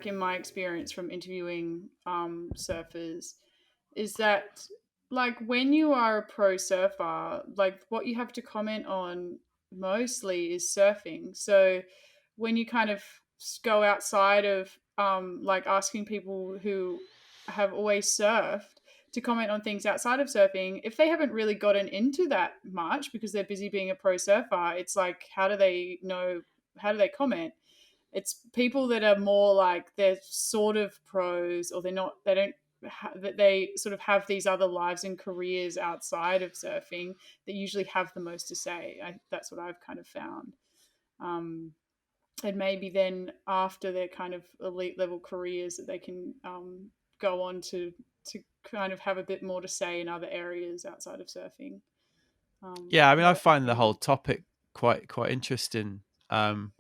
in my experience from interviewing surfers is that, like, when you are a pro surfer, like, what you have to comment on mostly is surfing. So when you kind of go outside of like asking people who have always surfed to comment on things outside of surfing, if they haven't really gotten into that much because they're busy being a pro surfer, it's like, how do they know, how do they comment? It's people that are more like, they're sort of pros, or they're not, they don't that they sort of have these other lives and careers outside of surfing, that usually have the most to say. That's what I've kind of found. um, and maybe then after their kind of elite level careers, that they can go on to kind of have a bit more to say in other areas outside of surfing. Yeah, I mean, I But find the yeah. whole topic quite interesting. Um,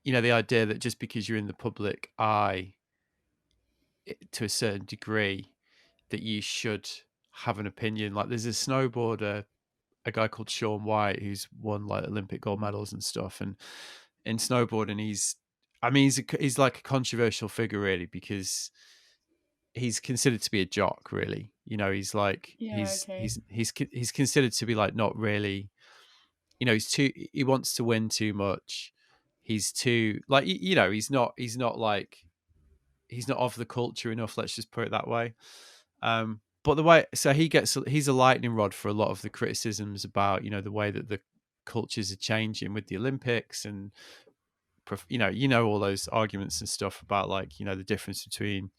the idea that just because you're in the public eye to a certain degree, that you should have an opinion. Like, there's a snowboarder, a guy called Shaun White, who's won like Olympic gold medals and stuff. And in snowboarding, I mean, he's like a controversial figure, really, because he's considered to be a jock, really. He's like Yeah, okay. he's considered to be like not really. He wants to win too much. He's too like he's not like he's not of the culture enough. Let's just put it that way. But he's a lightning rod for a lot of the criticisms about the way that the cultures are changing with the Olympics, and all those arguments and stuff about, like, the difference between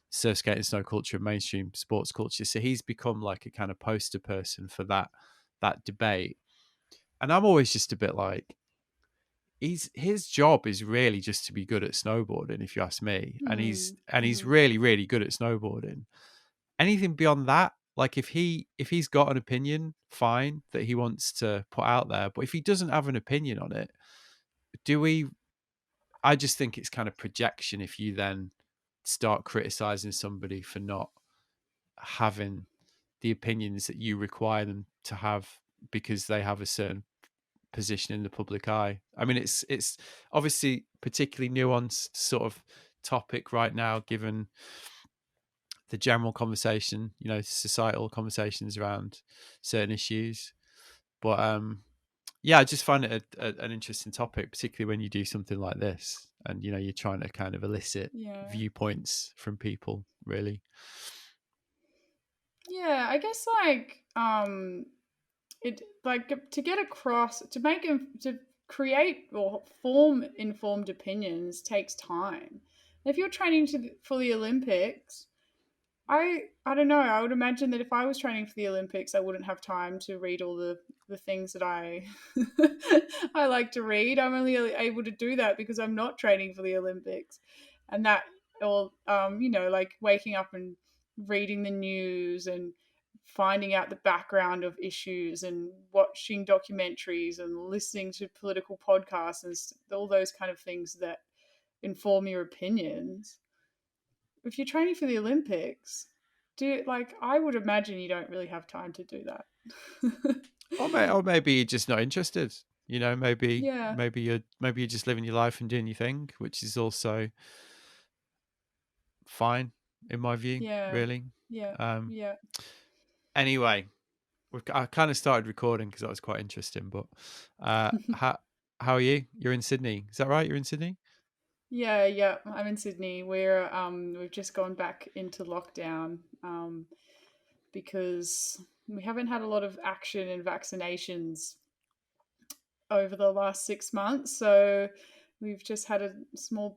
surf skating, snow culture, and mainstream sports culture. So he's become like a kind of poster person for that debate. And I'm always just a bit like, his job is really just to be good at snowboarding, if you ask me. And he's Mm-hmm. really, really good at snowboarding. Anything beyond that, like, if he's got an opinion, fine, that he wants to put out there. But if he doesn't have an opinion on it, do we I just think it's kind of projection if you then start criticizing somebody for not having the opinions that you require them to have because they have a certain position in the public eye. I mean, it's obviously particularly nuanced sort of topic right now, given the general conversation, societal conversations around certain issues. But yeah, I just find it an interesting topic, particularly when you do something like this, and you're trying to kind of elicit Yeah. viewpoints from people, really. Yeah, I guess, like, it, like, to get across, to create or form informed opinions takes time. If you're training for the Olympics, I don't know. I would imagine that if I was training for the Olympics, I wouldn't have time to read all the things that I I like to read. I'm only able to do that because I'm not training for the Olympics, and that, or like waking up and reading the news and finding out the background of issues and watching documentaries and listening to political podcasts and all those kind of things that inform your opinions. If you're training for the Olympics, I would imagine you don't really have time to do that. Or maybe you're just not interested. Maybe Yeah, maybe you're just living your life and doing your thing, which is also fine in my view, yeah, really. yeah, Um, yeah. anyway, I kind of started recording because that was quite interesting. But how are you? You're in Sydney, is that right? You're in Sydney. Yeah, yeah. I'm in Sydney. We've just gone back into lockdown because we haven't had a lot of action and vaccinations over the last 6 months. So we've just had a small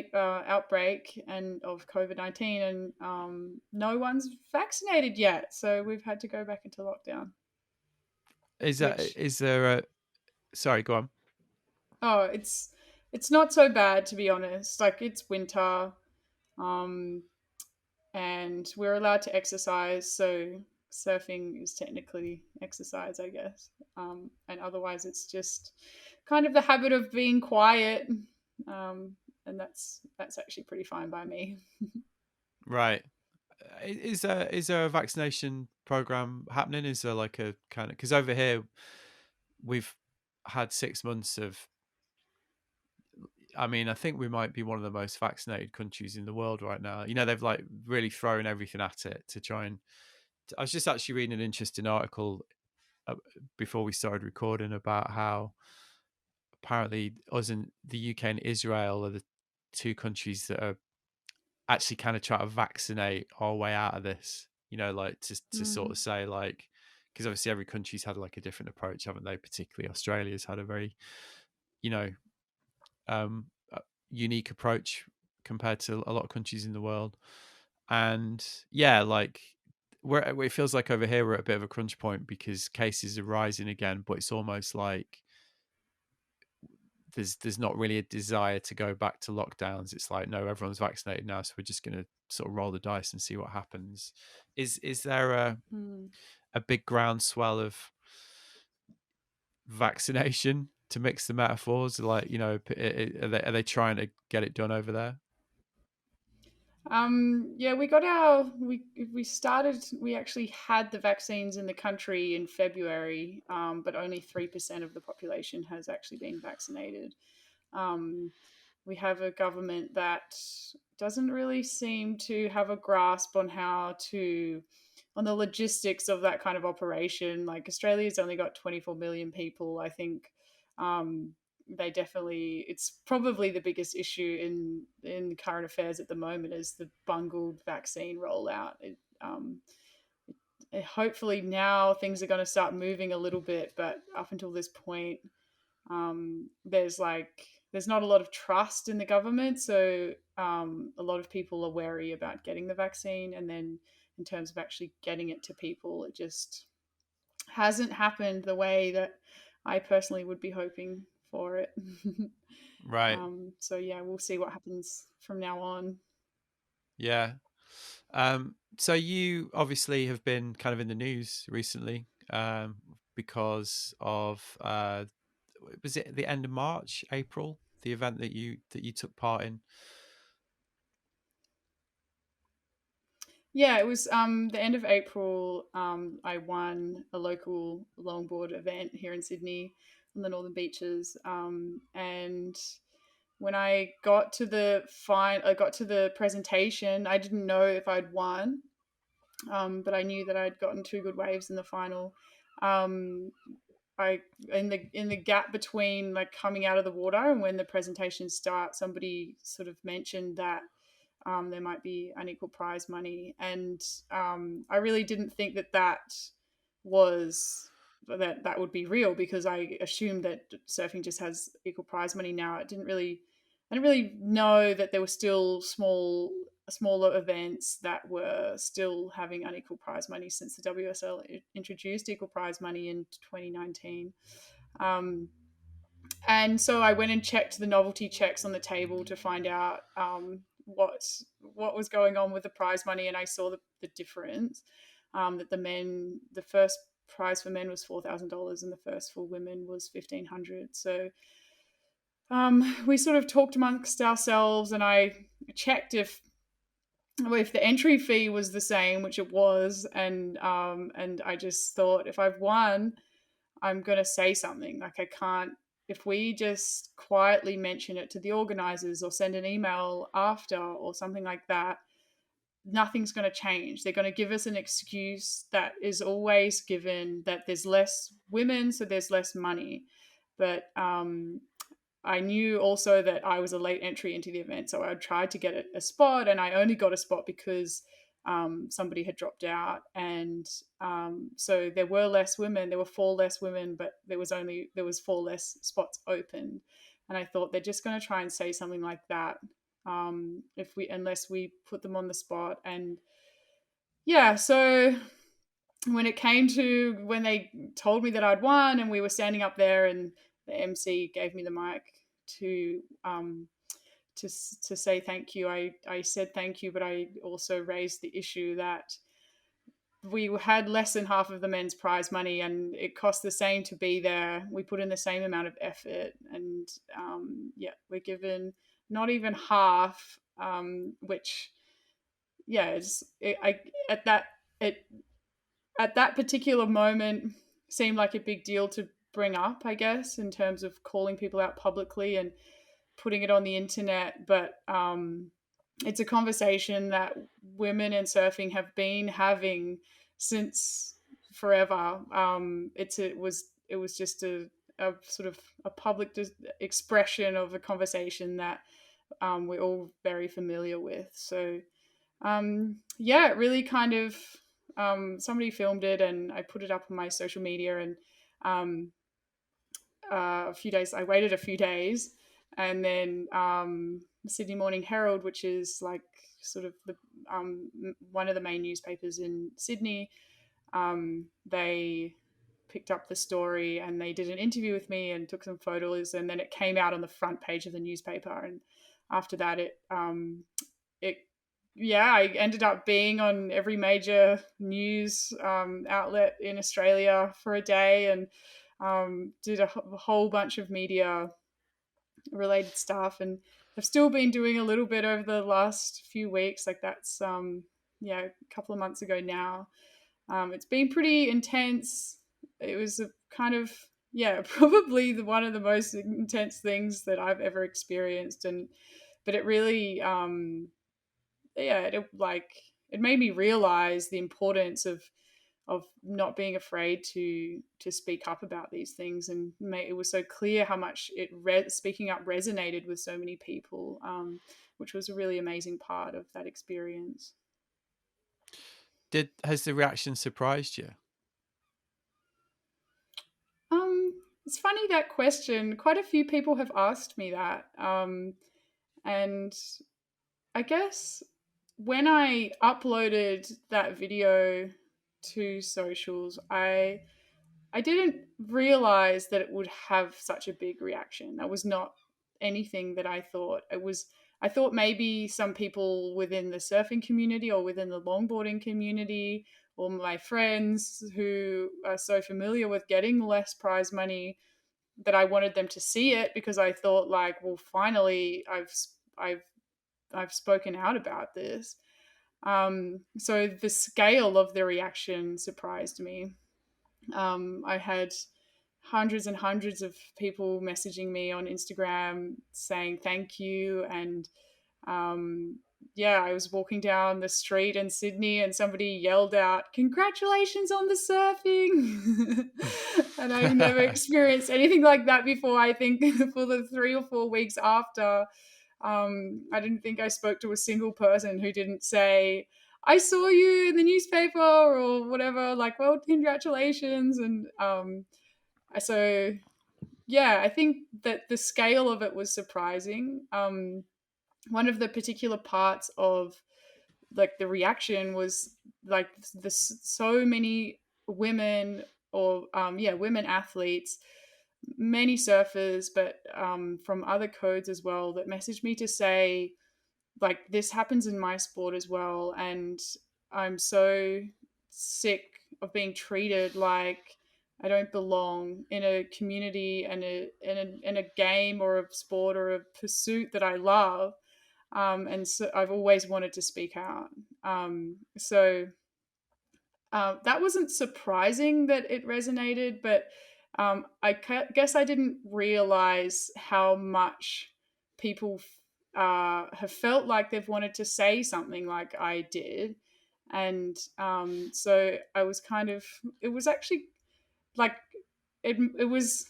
outbreak and of COVID-19, and no one's vaccinated yet. So we've had to go back into lockdown. Which Is there a Sorry, go on. Oh, it's not so bad, to be honest. Like, it's winter, um, and we're allowed to exercise, so surfing is technically exercise, I guess. And otherwise, it's just kind of the habit of being quiet, and that's actually pretty fine by me. Right. Is there a vaccination program happening? Is there like a kind of, because over here we've had 6 months of I mean, I think we might be one of the most vaccinated countries in the world right now. You know, they've like really thrown everything at it to try and. I was just actually reading an interesting article before we started recording about how apparently us and the UK and Israel are the two countries that are actually kind of trying to vaccinate our way out of this. You know, like to sort of Mm. say like, because obviously every country's had like a different approach, haven't they? Particularly Australia's had a very, you know, um, unique approach compared to a lot of countries in the world. And yeah, like it feels like over here we're at a bit of a crunch point because cases are rising again, but it's almost like there's not really a desire to go back to lockdowns. It's like, no, everyone's vaccinated now, so we're just going to sort of roll the dice and see what happens. Is there Mm. a big groundswell of vaccination, to mix the metaphors? Like, you know, are they trying to get it done over there? Yeah, we actually had the vaccines in the country in February, but only 3% of the population has actually been vaccinated. Um, we have a government that doesn't really seem to have a grasp on on the logistics of that kind of operation. Like Australia's only got 24 million people. I think they definitely, it's probably the biggest issue in current affairs at the moment is the bungled vaccine rollout. Hopefully now things are going to start moving a little bit, but up until this point, there's not a lot of trust in the government, so a lot of people are wary about getting the vaccine, and then in terms of actually getting it to people, it just hasn't happened the way that I personally would be hoping for it. Right. So yeah, we'll see what happens from now on. Yeah. So you obviously have been kind of in the news recently, because of was it the end of March, April, the event that you took part in? Yeah, it was the end of April. I won a local longboard event here in Sydney on the Northern Beaches. And when I got to the presentation, I didn't know if I'd won, but I knew that I'd gotten two good waves in the final. Um, I in the gap between like coming out of the water and when the presentation starts, somebody sort of mentioned that there might be unequal prize money, and I really didn't think was that would be real because I assumed that surfing just has equal prize money now. I didn't really know that there were still smaller events that were still having unequal prize money since the WSL introduced equal prize money in 2019. Um, and so I went and checked the novelty checks on the table to find out what was going on with the prize money, and I saw the difference. That the first prize for men was $4,000, and the first for women was $1,500. So we sort of talked amongst ourselves, and I checked if the entry fee was the same, which it was, and I just thought if I've won, I'm going to say something. Like, I can't, if we just quietly mention it to the organizers or send an email after or something like that, nothing's going to change. They're going to give us an excuse that is always given, that there's less women, so there's less money. But I knew also that I was a late entry into the event, so I tried to get a spot, and I only got a spot because somebody had dropped out, and so there were less women. There were four less women, but there was four less spots open, and I thought they're just going to try and say something like that if we unless we put them on the spot, and yeah, so when they told me that I'd won and we were standing up there and the MC gave me the mic to um, to say thank you, I said thank you, but I also raised the issue that we had less than half of the men's prize money and it cost the same to be there. We put in the same amount of effort, and yeah, we're given not even half, which yeah, I at that it at that particular moment seemed like a big deal to bring up, I guess, in terms of calling people out publicly. And putting it on the internet, but it's a conversation that women in surfing have been having since forever. It was just a sort of a public expression of a conversation that we're all very familiar with. So yeah, it really kind of somebody filmed it and I put it up on my social media, and um, a few days. I waited a few days, and then Sydney Morning Herald, which is like sort of the one of the main newspapers in Sydney, they picked up the story and they did an interview with me and took some photos, and then it came out on the front page of the newspaper. And after that, it yeah, I ended up being on every major news outlet in Australia for a day, and did a whole bunch of media related stuff, and I've still been doing a little bit over the last few weeks. Like that's yeah, a couple of months ago now. It's been pretty intense. It was a kind of yeah, probably one of the most intense things that I've ever experienced, and but it really yeah, it made me realize the importance of not being afraid to speak up about these things, and it was so clear how much speaking up resonated with so many people, which was a really amazing part of that experience. Has the reaction surprised you? It's funny, that question. Quite a few people have asked me that, and I guess when I uploaded that video to socials, I didn't realize that it would have such a big reaction. That was not anything that I thought. I thought maybe some people within the surfing community or within the longboarding community or my friends who are so familiar with getting less prize money, that I wanted them to see it, because I thought like, well, finally I've I've spoken out about this. So the scale of the reaction surprised me. I had hundreds and hundreds of people messaging me on Instagram saying thank you. And um, yeah, I was walking down the street in Sydney and somebody yelled out, "Congratulations on the surfing!" And I never experienced anything like that before. I think for the 3 or 4 weeks after, I didn't think I spoke to a single person who didn't say, "I saw you in the newspaper," or whatever, like, "Well, congratulations." And so, yeah, I think that the scale of it was surprising. One of the particular parts of like the reaction was like so many women, or yeah, women athletes, many surfers, but from other codes as well, that messaged me to say, like, this happens in my sport as well, and I'm so sick of being treated like I don't belong in a community and in a game or a sport or a pursuit that I love. And so I've always wanted to speak out. So that wasn't surprising that it resonated, but guess I didn't realize how much people have felt like they've wanted to say something like I did. And so I was kind of, it was actually like, it was,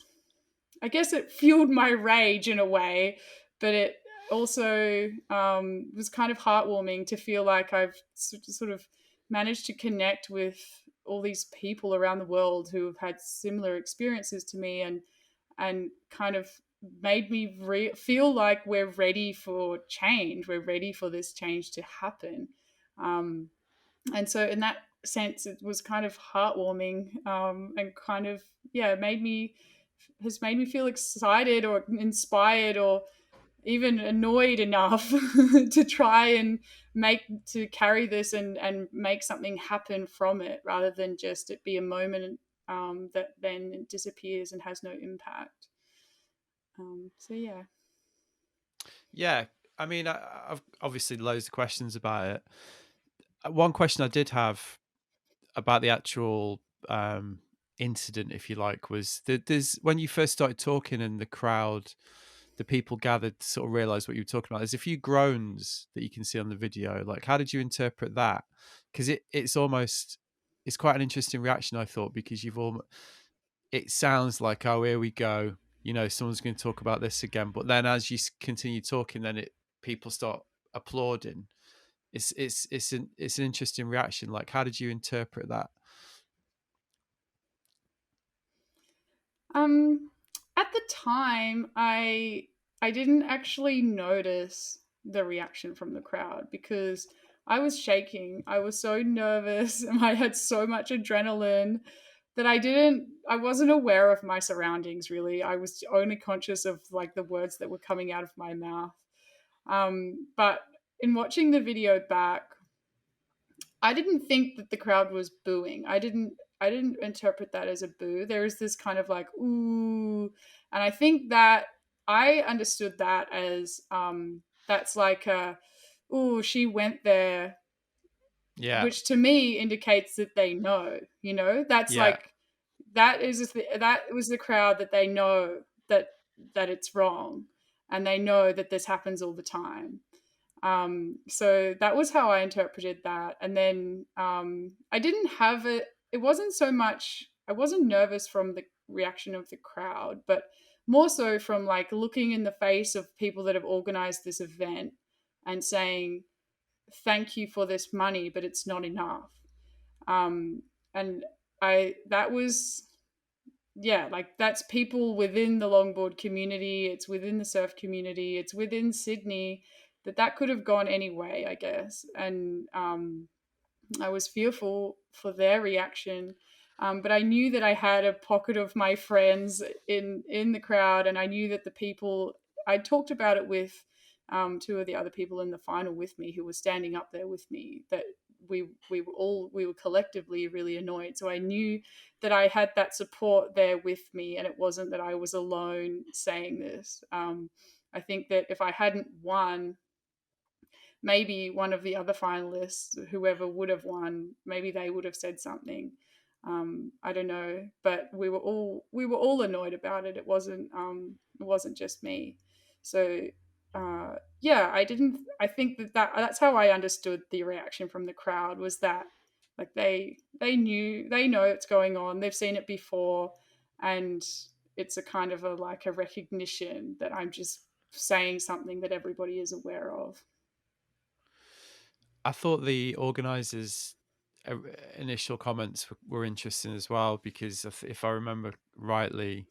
I guess it fueled my rage in a way, but it also was kind of heartwarming to feel like I've sort of managed to connect with all these people around the world who have had similar experiences to me, and kind of made me feel like we're ready for change. We're ready for this change to happen. Um, and so in that sense, it was kind of heartwarming, and kind of, yeah, has made me feel excited or inspired or even annoyed enough to try and carry this and make something happen from it, rather than just it be a moment that then disappears and has no impact. So yeah. Yeah, I mean, I've obviously loads of questions about it. One question I did have about the actual incident, if you like, was that there's when you first started talking and the crowd the people gathered to sort of realize what you were talking about. There's a few groans that you can see on the video. Like, how did you interpret that? Because it's quite an interesting reaction, I thought, because it sounds like, oh, here we go. Someone's going to talk about this again. But then as you continue talking, then people start applauding. It's an interesting reaction. Like, how did you interpret that? Um, at the time, I didn't actually notice the reaction from the crowd because I was shaking. I was so nervous and I had so much adrenaline that I wasn't aware of my surroundings really. I was only conscious of like the words that were coming out of my mouth. But in watching the video back, I didn't think that the crowd was booing. I didn't interpret that as a boo. There is this kind of like ooh, and I think that I understood that as that's like a ooh, she went there, Yeah, which to me indicates that they know. That's yeah, like that was the crowd that they know that it's wrong, and they know that this happens all the time. So that was how I interpreted that. And then I didn't have it. It wasn't so much. I wasn't nervous from the reaction of the crowd, but more so from like looking in the face of people that have organized this event and saying, "Thank you for this money, but it's not enough." Um, and I that was yeah, like that's people within the longboard community, it's within the surf community, it's within Sydney, that could have gone any way, I guess. And I was fearful for their reaction. But I knew that I had a pocket of my friends in the crowd, and I knew that the people I talked about it with two of the other people in the final with me who were standing up there with me, that we were collectively really annoyed. So I knew that I had that support there with me, and it wasn't that I was alone saying this. I think that if I hadn't won, maybe one of the other finalists, whoever would have won, maybe they would have said something. I don't know, but we were all annoyed about it. It wasn't just me. So yeah, I didn't. I think that's how I understood the reaction from the crowd, was that like they know it's going on. They've seen it before, and it's a kind of a recognition that I'm just saying something that everybody is aware of. I thought the organisers' uh, initial comments were interesting as well, because if I remember rightly,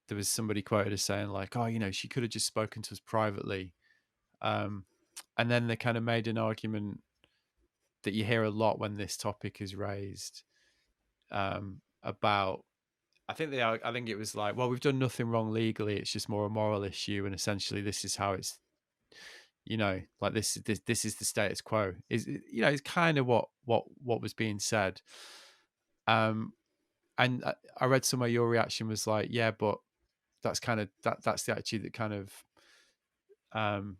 there was somebody quoted as saying like, "Oh, she could have just spoken to us privately," um, and then they kind of made an argument that you hear a lot when this topic is raised, about. I think it was like, well, we've done nothing wrong legally. It's just more a moral issue, and essentially, this is how it's like this is the status quo. It's kind of what was being said. Um, and I read somewhere your reaction was like, yeah, but that's the attitude that kind of um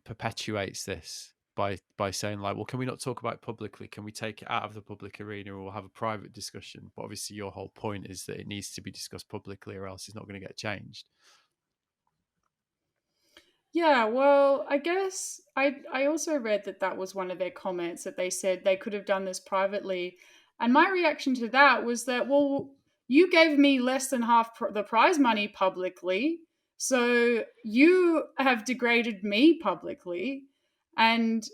perpetuates this by saying like, well, can we not talk about it publicly? Can we take it out of the public arena, or we'll have a private discussion? But obviously, your whole point is that it needs to be discussed publicly, or else it's not going to get changed. Yeah, well, I guess I also read that that was one of their comments, that they said they could have done this privately. And my reaction to that was that, well, you gave me less than half the prize money publicly, so you have degraded me publicly. And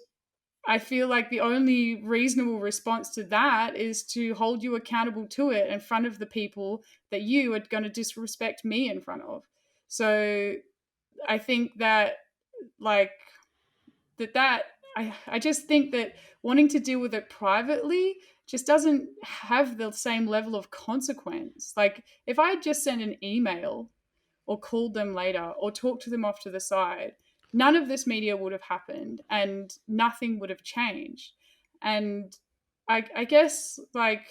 I feel like the only reasonable response to that is to hold you accountable to it in front of the people that you are going to disrespect me in front of. So I think that like that I just think that wanting to deal with it privately just doesn't have the same level of consequence. Like if I just sent an email or called them later or talked to them off to the side, none of this media would have happened and nothing would have changed. And I guess like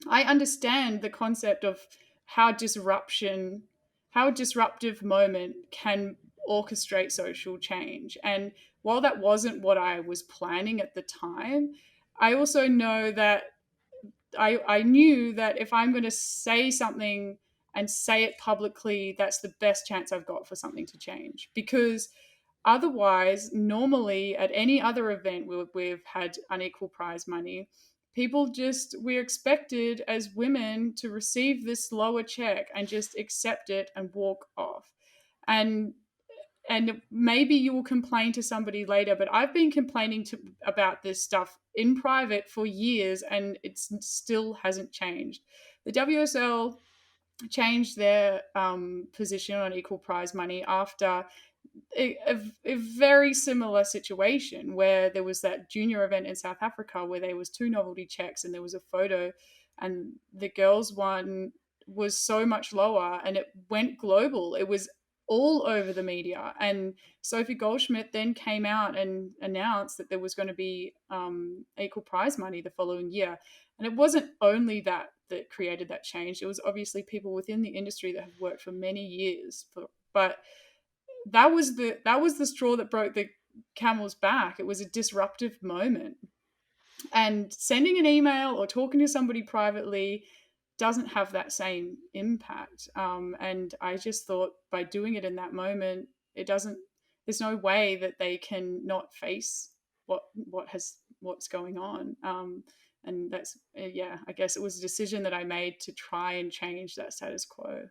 I understand the concept of how how a disruptive moment can orchestrate social change. And while that wasn't what I was planning at the time, I also know that I knew that if I'm going to say something and say it publicly, that's the best chance I've got for something to change. Because otherwise, normally at any other event where we've had unequal prize money, we're expected as women to receive this lower check and just accept it and walk off. And maybe you will complain to somebody later, but I've been complaining about this stuff in private for years, and it still hasn't changed. The WSL changed their position on equal prize money after a very similar situation where there was that junior event in South Africa where there was two novelty checks and there was a photo, and the girls one was so much lower and it went global. It was all over the media, and Sophie Goldschmidt then came out and announced that there was going to be equal prize money the following year. And it wasn't only that created that change. It was obviously people within the industry that have worked for many years but that was the straw that broke the camel's back. It was a disruptive moment. And sending an email or talking to somebody privately doesn't have that same impact. And I just thought by doing it in that moment, there's no way that they can not face what's going on. And that's, yeah, I guess it was a decision that I made to try and change that status quo.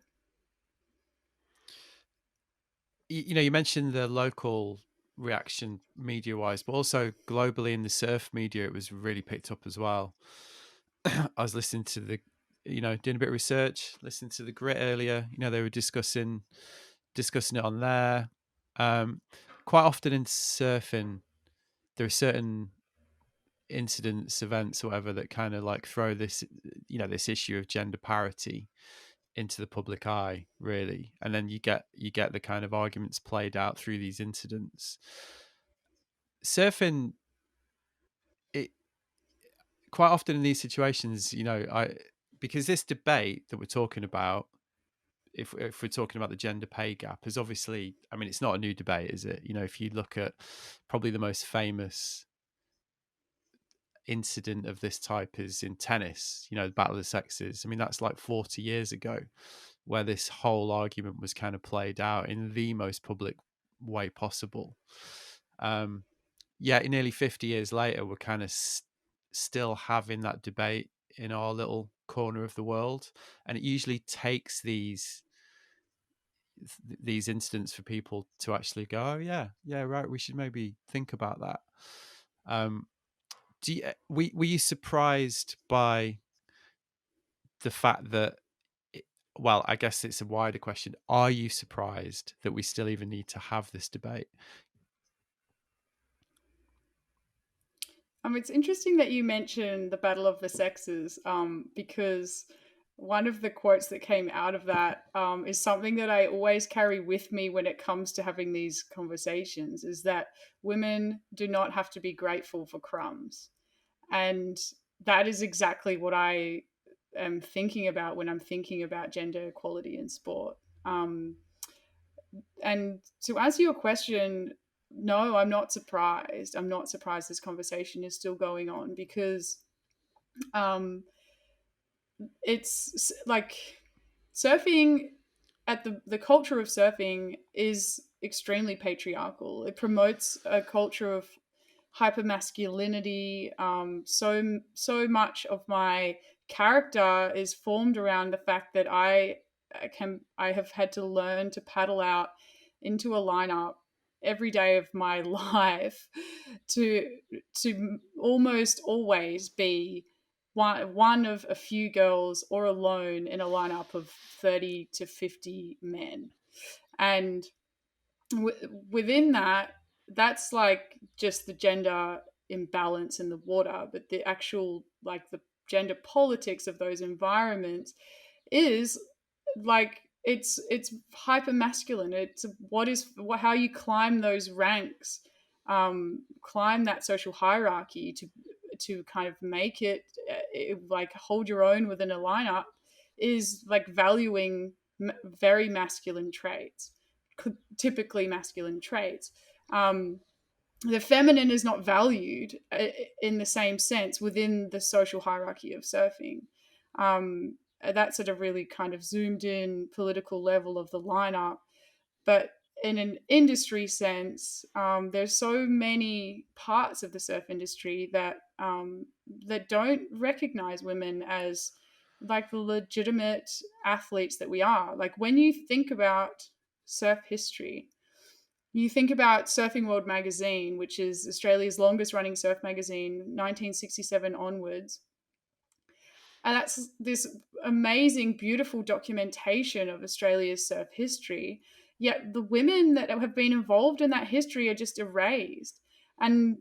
You mentioned the local reaction media wise, but also globally in the surf media, it was really picked up as well. I was listening to doing a bit of research, listening to the Grit earlier. They were discussing it on there. Quite often in surfing, there are certain incidents, events, or whatever that kind of like throw this issue of gender parity into the public eye, really, and then you get the kind of arguments played out through these incidents. Surfing, it quite often in these situations, because this debate that we're talking about, if we're talking about the gender pay gap, is obviously, I mean, it's not a new debate, is it? If you look at probably the most famous incident of this type is in tennis, the Battle of the Sexes. I mean, that's like 40 years ago, where this whole argument was kind of played out in the most public way possible. Yet nearly 50 years later, we're kind of still having that debate in our little corner of the world. And it usually takes these incidents for people to actually go, oh, yeah, right, we should maybe think about that. Were you surprised by the fact that, well, I guess it's a wider question. Are you surprised that we still even need to have this debate? It's interesting that you mentioned the Battle of the Sexes, because one of the quotes that came out of that is something that I always carry with me when it comes to having these conversations, is that women do not have to be grateful for crumbs. And that is exactly what I am thinking about when I'm thinking about gender equality in sport. And to answer your question, no, I'm not surprised. I'm not surprised this conversation is still going on because um, it's like surfing the culture of surfing is extremely patriarchal. It promotes a culture of hypermasculinity. So much of my character is formed around the fact that I have had to learn to paddle out into a lineup every day of my life to almost always be one of a few girls or alone in a lineup of 30 to 50 men. And within that, that's like just the gender imbalance in the water, but the actual, like, the gender politics of those environments is like it's hyper masculine. It's how you climb those ranks, climb that social hierarchy to kind of make like hold your own within a lineup, is like valuing very masculine traits, typically masculine traits. The feminine is not valued in the same sense within the social hierarchy of surfing. that's at a really kind of zoomed in political level of the lineup. But in an industry sense, there's so many parts of the surf industry that don't recognize women as like the legitimate athletes that we are. Like when you think about surf history, you think about Surfing World magazine, which is Australia's longest running surf magazine, 1967 onwards. And that's this amazing, beautiful documentation of Australia's surf history. Yet the women that have been involved in that history are just erased. And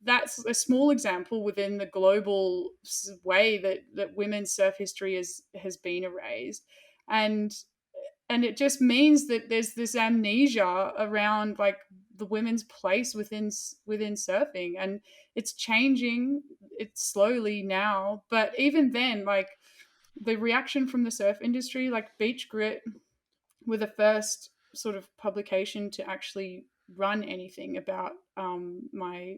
that's a small example within the global way that women's surf history has been erased. And and it just means that there's this amnesia around like the women's place within surfing, and it's changing. It's slowly now, but even then, like the reaction from the surf industry, like Beach Grit were the first sort of publication to actually run anything about my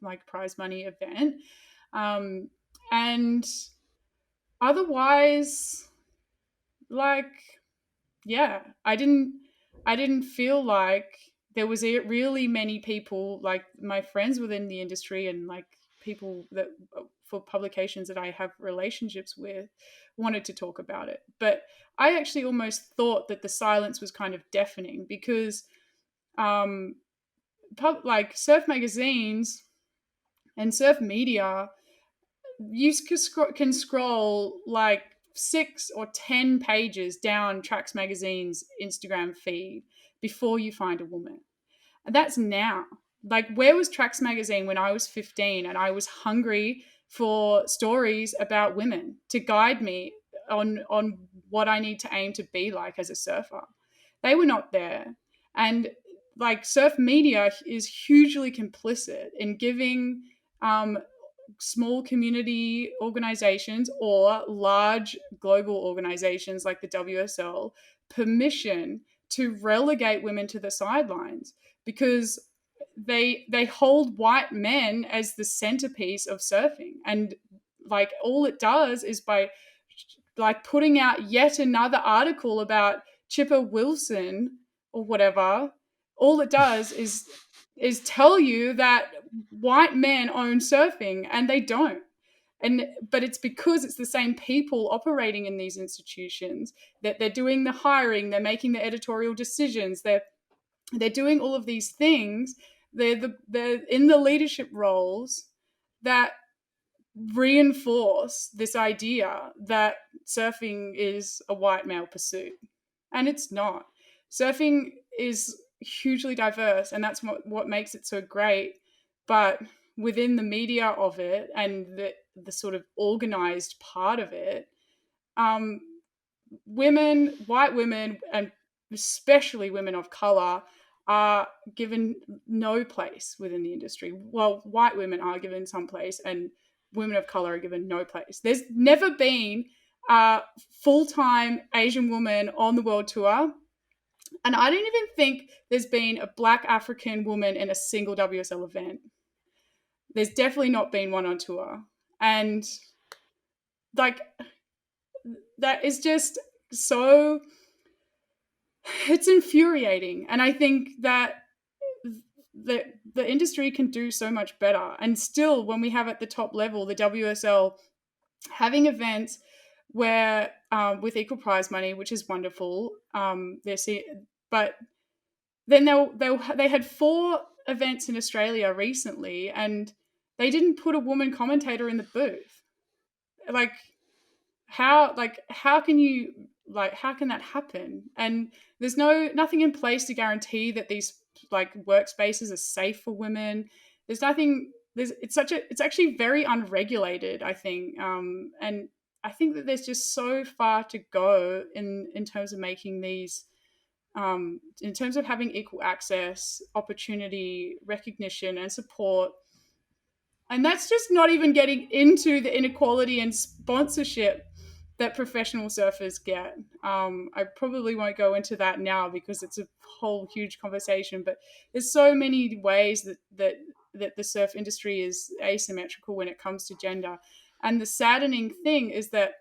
like prize money event, um, and otherwise, like yeah, I didn't feel like there was really many people like my friends within the industry and like people that for publications that I have relationships with wanted to talk about it. But I actually almost thought that the silence was kind of deafening because um like surf magazines and surf media, you can scroll like 6 or 10 pages down Trax Magazine's Instagram feed before you find a woman. And that's now. Like, where was Trax Magazine when I was 15 and I was hungry for stories about women to guide me on what I need to aim to be like as a surfer? They were not there. And like surf media is hugely complicit in giving um, small community organizations or large global organizations like the WSL permission to relegate women to the sidelines because they hold white men as the centerpiece of surfing. And like all it does is by like putting out yet another article about Chipper Wilson or whatever, all it does is tell you that white men own surfing and they don't. And but it's because it's the same people operating in these institutions that they're doing the hiring, they're making the editorial decisions, they're doing all of these things. They're in the leadership roles that reinforce this idea that surfing is a white male pursuit. And it's not. Surfing is hugely diverse, and that's what makes it so great. But within the media of it and the sort of organized part of it, um, white women, and especially women of color, are given no place within the industry. Well, white women are given some place, and women of color are given no place. There's never been a full-time Asian woman on the world tour, and I don't even think there's been a black African woman in a single WSL event. There's definitely not been one on tour. And like that is just so it's infuriating. And I think that the industry can do so much better. And still, when we have at the top level, the WSL having events where with equal prize money, which is wonderful, but then they had 4 events in Australia recently, and they didn't put a woman commentator in the booth. Like how can you how can that happen? And there's nothing in place to guarantee that these like workspaces are safe for women. There's nothing. It's actually very unregulated, I think, and I think that there's just so far to go in terms of making these in terms of having equal access, opportunity, recognition, and support. And that's just not even getting into the inequality and sponsorship that professional surfers get. I probably won't go into that now because it's a whole huge conversation, but there's so many ways that the surf industry is asymmetrical when it comes to gender. And the saddening thing is that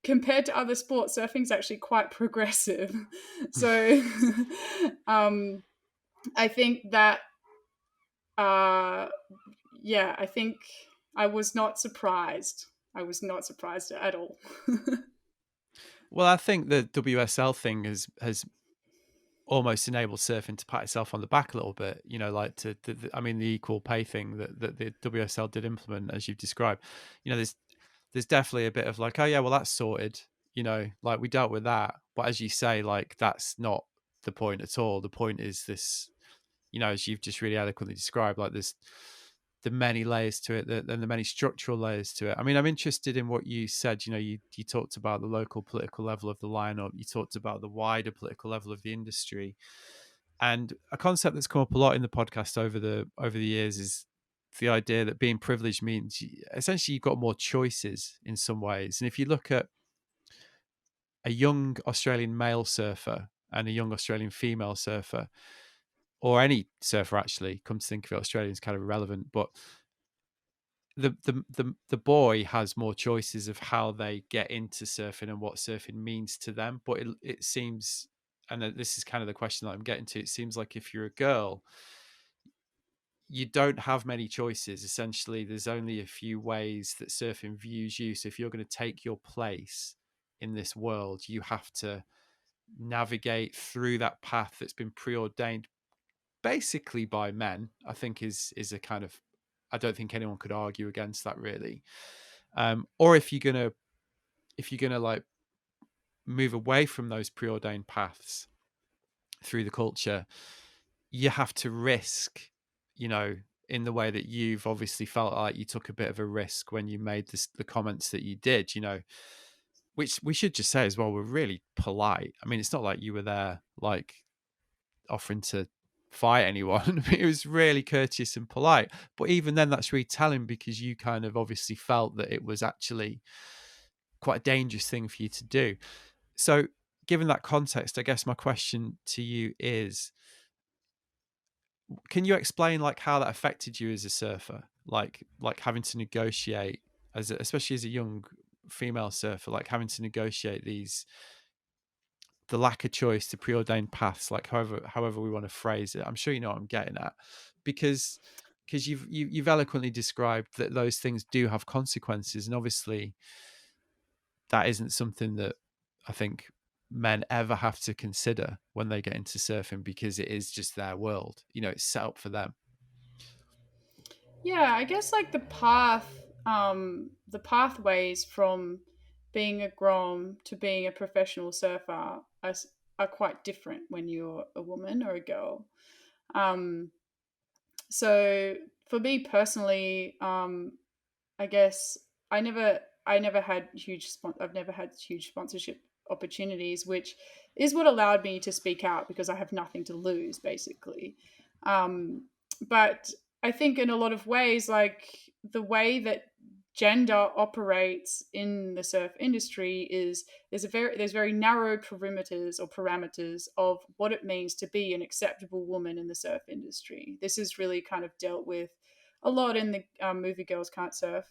compared to other sports, surfing's actually quite progressive. So um, I think that, uh, yeah, I think I was not surprised. I was not surprised at all. Well, I think the WSL thing has almost enabled surfing to pat itself on the back a little bit. You know, like I mean, the equal pay thing that the WSL did implement, as you've described. You know, there's definitely a bit of like, oh yeah, well that's sorted. You know, like we dealt with that. But as you say, like that's not the point at all. The point is this, you know, as you've just really eloquently described, like there's the many layers to it, and the many structural layers to it. I mean, I'm interested in what you said. You know, you talked about the local political level of the lineup. You talked about the wider political level of the industry, and a concept that's come up a lot in the podcast over the years is the idea that being privileged means essentially you've got more choices in some ways. And if you look at a young Australian male surfer and a young Australian female surfer, or any surfer actually, come to think of it, Australian's kind of irrelevant, but the boy has more choices of how they get into surfing and what surfing means to them. But it seems, and this is kind of the question that I'm getting to, it seems like if you're a girl, you don't have many choices. Essentially, there's only a few ways that surfing views you. So if you're going to take your place in this world, you have to navigate through that path that's been preordained basically by men. I think is a kind of, I don't think anyone could argue against that really. Or if you're gonna like move away from those preordained paths through the culture, you have to risk, you know, in the way that you've obviously felt like you took a bit of a risk when you made the comments that you did, you know, which we should just say as well, were really polite. I mean, it's not like you were there like offering to fight anyone. It was really courteous and polite. But even then, that's really telling because you kind of obviously felt that it was actually quite a dangerous thing for you to do. So, given that context, I guess my question to you is, can you explain like how that affected you as a surfer? Like having to negotiate especially as a young female surfer, like having to negotiate the lack of choice, the preordained paths, like however we want to phrase it. I'm sure you know what I'm getting at, because you've eloquently described that those things do have consequences, and obviously that isn't something that I think men ever have to consider when they get into surfing because it is just their world. You know, it's set up for them. Yeah, I guess like the pathways from being a grom to being a professional surfer are quite different when you're a woman or a girl. Um, so for me personally, I guess I never had I've never had huge sponsorship opportunities, which is what allowed me to speak out because I have nothing to lose, basically. Um, but I think in a lot of ways, like the way that gender operates in the surf industry is there's very narrow parameters of what it means to be an acceptable woman in the surf industry. This is really kind of dealt with a lot in the movie Girls Can't Surf,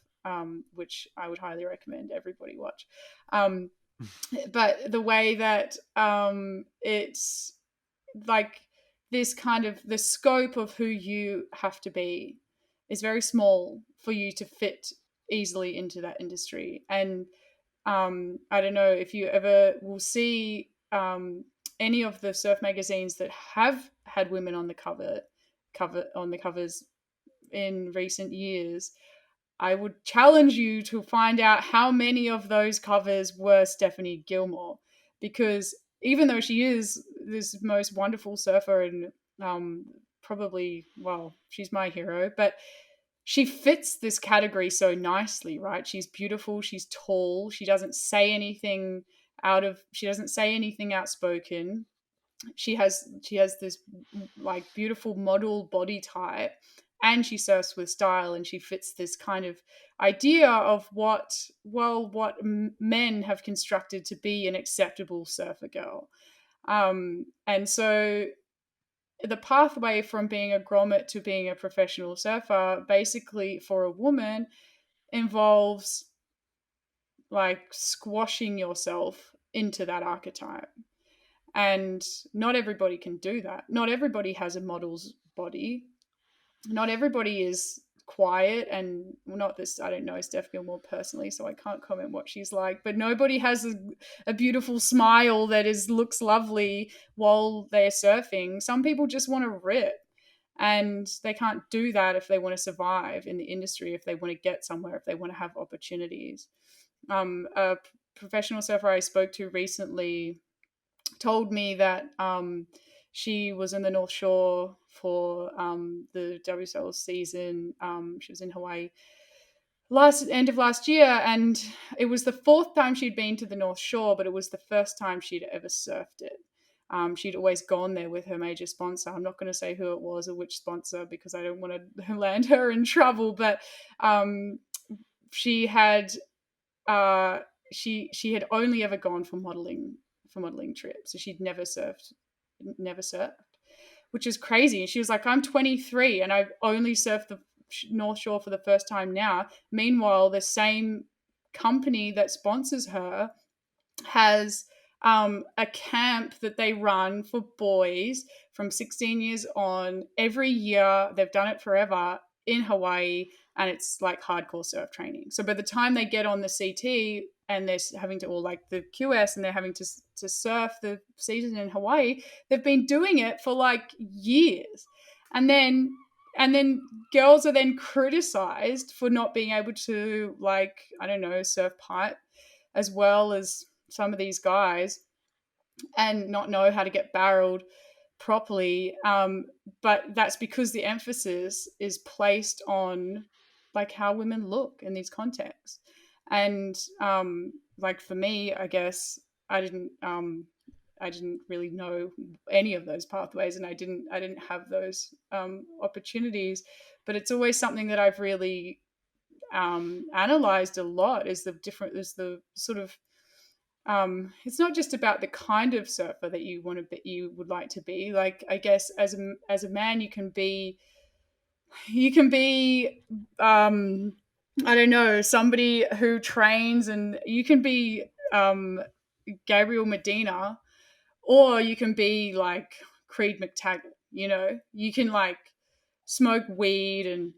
which I would highly recommend everybody watch. Um, but the way that it's like this kind of the scope of who you have to be is very small for you to fit easily into that industry. And I don't know if you ever will see any of the surf magazines that have had women on the covers in recent years. I would challenge you to find out how many of those covers were Stephanie Gilmore, because even though she is this most wonderful surfer and probably, well, she's my hero, but she fits this category so nicely, right? She's beautiful, she's tall, she doesn't say anything outspoken. She has this like beautiful model body type, and she surfs with style, and she fits this kind of idea of what men have constructed to be an acceptable surfer girl. And so the pathway from being a grommet to being a professional surfer, basically for a woman, involves like squashing yourself into that archetype. And not everybody can do that. Not everybody has a model's body. Not everybody is quiet, and well, not this, I don't know Steph Gilmore personally, so I can't comment what she's like, but nobody has a beautiful smile that is looks lovely while they're surfing. Some people just want to rip, and they can't do that if they want to survive in the industry, if they want to get somewhere, if they want to have opportunities. A professional surfer I spoke to recently told me that she was in the North Shore for the WSL season. She was in Hawaii end of last year, and it was the fourth time she'd been to the North Shore, but it was the first time she'd ever surfed it. She'd always gone there with her major sponsor. I'm not going to say who it was or which sponsor because I don't want to land her in trouble, but she had she had only ever gone for modeling trips, so she'd never surfed, which is crazy. And she was like, I'm 23 and I've only surfed the North Shore for the first time now. Meanwhile, the same company that sponsors her has a camp that they run for boys from 16 years on every year. They've done it forever in Hawaii, and it's like hardcore surf training. So by the time they get on the CT and they're having to, or like the QS, and they're having to surf the season in Hawaii, they've been doing it for like years. And then girls are then criticized for not being able to, like, I don't know, surf pipe as well as some of these guys, and not know how to get barreled properly. But that's because the emphasis is placed on like how women look in these contexts. And like for me, I guess I didn't really know any of those pathways, and I didn't have those opportunities. But it's always something that I've really analyzed a lot, is the sort of it's not just about the kind of surfer that you would like to be. Like, I guess as a man, you can be I don't know, somebody who trains, and you can be Gabriel Medina, or you can be like Creed McTaggart. You can like smoke weed and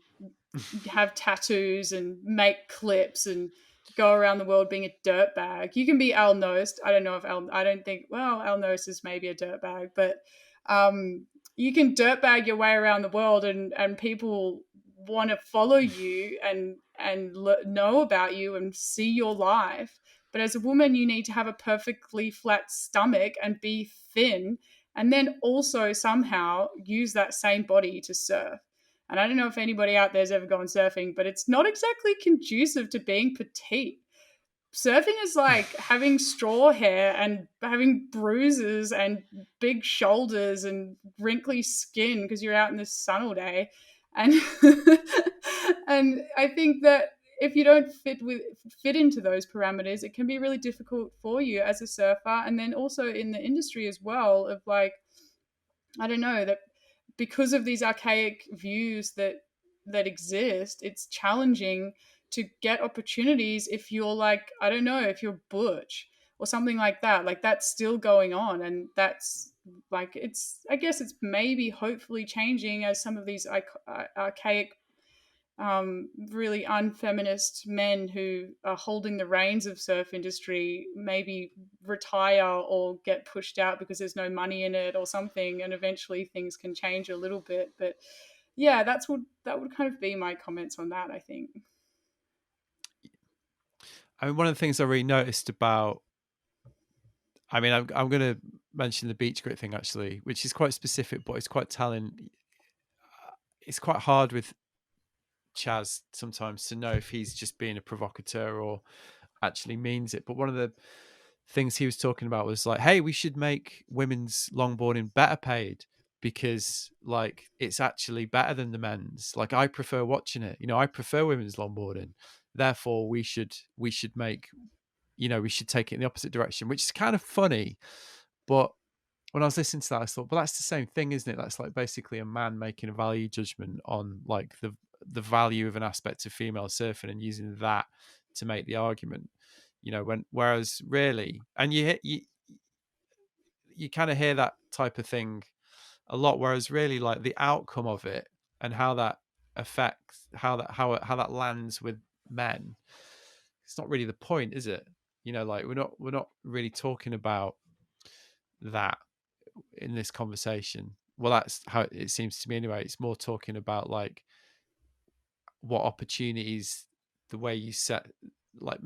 have tattoos and make clips and go around the world being a dirtbag. You can be Al Nost. I don't know if I don't think, well, Al Nost is maybe a dirtbag, but you can dirtbag your way around the world, and people want to follow you and know about you and see your life. But as a woman, you need to have a perfectly flat stomach and be thin, and then also somehow use that same body to surf. And I don't know if anybody out there's ever gone surfing, but it's not exactly conducive to being petite. Surfing is like having straw hair and having bruises and big shoulders and wrinkly skin because you're out in the sun all day. And and I think that if you don't fit into those parameters, it can be really difficult for you as a surfer, and then also in the industry as well, of like, I don't know, that because of these archaic views that exist, it's challenging to get opportunities if you're like, I don't know, if you're butch or something like that. Like, that's still going on, and that's like, I guess it's maybe hopefully changing as some of these archaic really unfeminist men who are holding the reins of surf industry maybe retire or get pushed out because there's no money in it or something, and eventually things can change a little bit. But yeah, that would kind of be my comments on that, I think. I mean, one of the things I really noticed about, I mean, I'm going to mention the beach grit thing actually, which is quite specific, but it's quite telling. It's quite hard with Chaz sometimes to know if he's just being a provocateur or actually means it. But one of the things he was talking about was like, hey, we should make women's longboarding better paid because like it's actually better than the men's. Like, I prefer watching it. I prefer women's longboarding. Therefore, we should make, we should take it in the opposite direction, which is kind of funny. But when I was listening to that, I thought, well, that's the same thing, isn't it? That's like basically a man making a value judgment on like the value of an aspect of female surfing and using that to make the argument. whereas really, and you kind of hear that type of thing a lot, whereas really like the outcome of it and how that affects how that lands with men, it's not really the point, is it? Like we're not really talking about that in this conversation. Well, that's how it seems to me anyway. It's more talking about like what opportunities, the way you set, like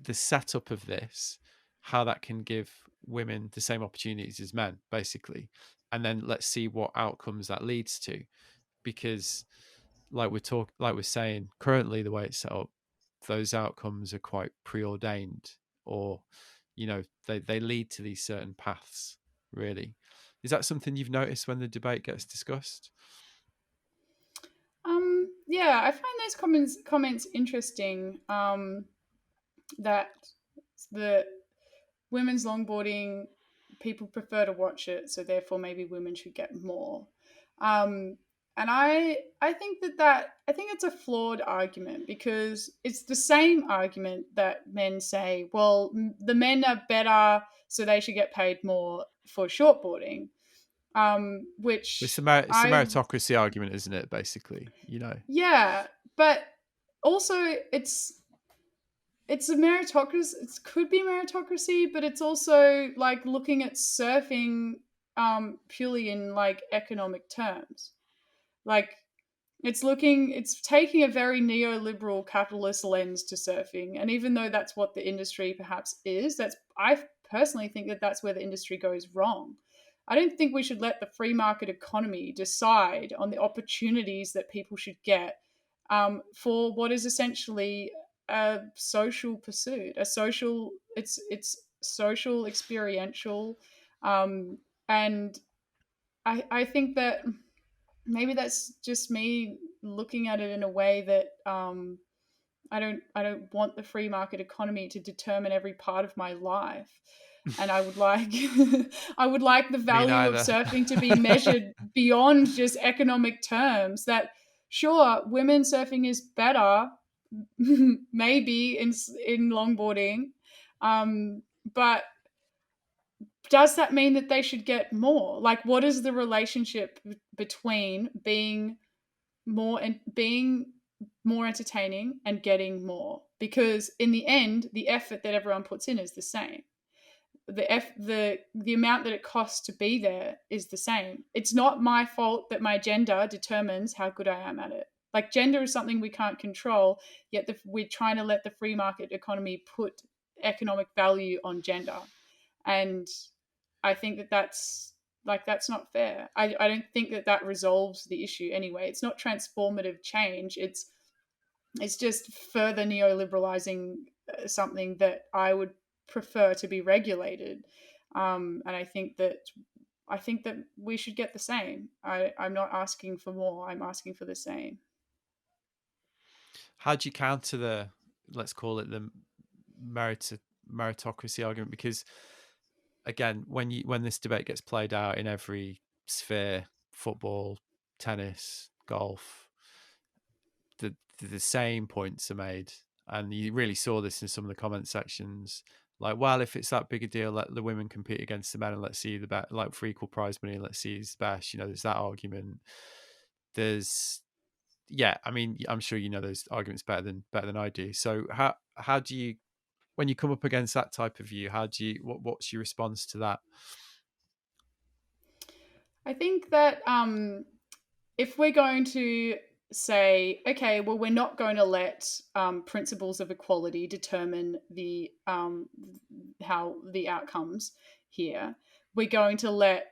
the setup of this, how that can give women the same opportunities as men, basically. And then let's see what outcomes that leads to. Because like we're saying, currently the way it's set up, those outcomes are quite preordained, or they lead to these certain paths, really. Is that something you've noticed when the debate gets discussed? Yeah, I find those comments interesting. That the women's longboarding, people prefer to watch it, so therefore maybe women should get more. Um, and I think I think it's a flawed argument, because it's the same argument that men say, well, the men are better, so they should get paid more for shortboarding, It's which it's the I meritocracy argument, isn't it? Basically, yeah, but also it's a meritocracy. It could be meritocracy, but it's also like looking at surfing purely in like economic terms. Like it's taking a very neoliberal capitalist lens to surfing, and even though that's what the industry perhaps is, that's I personally think that that's where the industry goes wrong. I don't think we should let the free market economy decide on the opportunities that people should get for what is essentially a social pursuit, a social it's social experiential, and I think that maybe that's just me looking at it in a way that I don't want the free market economy to determine every part of my life. And I would like I would like the me value of neither. surfing to be measured beyond just economic terms. That sure, women surfing is better, maybe in longboarding, but does that mean that they should get more? Like, what is the relationship between being more entertaining and getting more? Because in the end, the effort that everyone puts in is the same. The amount that it costs to be there is the same. It's not my fault that my gender determines how good I am at it. Like, gender is something we can't control, yet we're trying to let the free market economy put economic value on gender. And I think that that's not fair. I don't think that that resolves the issue anyway. It's not transformative change. It's just further neoliberalizing something that I would prefer to be regulated. And I think that we should get the same. I'm not asking for more. I'm asking for the same. How do you counter the, let's call it the merit meritocracy argument? Because again, when this debate gets played out in every sphere, football, tennis, golf, the same points are made, and you really saw this in some of the comment sections. Like, well, if it's that big a deal, let the women compete against the men, and let's see the best, like for equal prize money, and let's see who's the best. There's that argument. There's yeah, I mean, I'm sure those arguments better than I do. So how do you, when you come up against that type of view, how do you what's your response to that? I think that if we're going to say, okay, well, we're not going to let principles of equality determine the how the outcomes here. We're going to let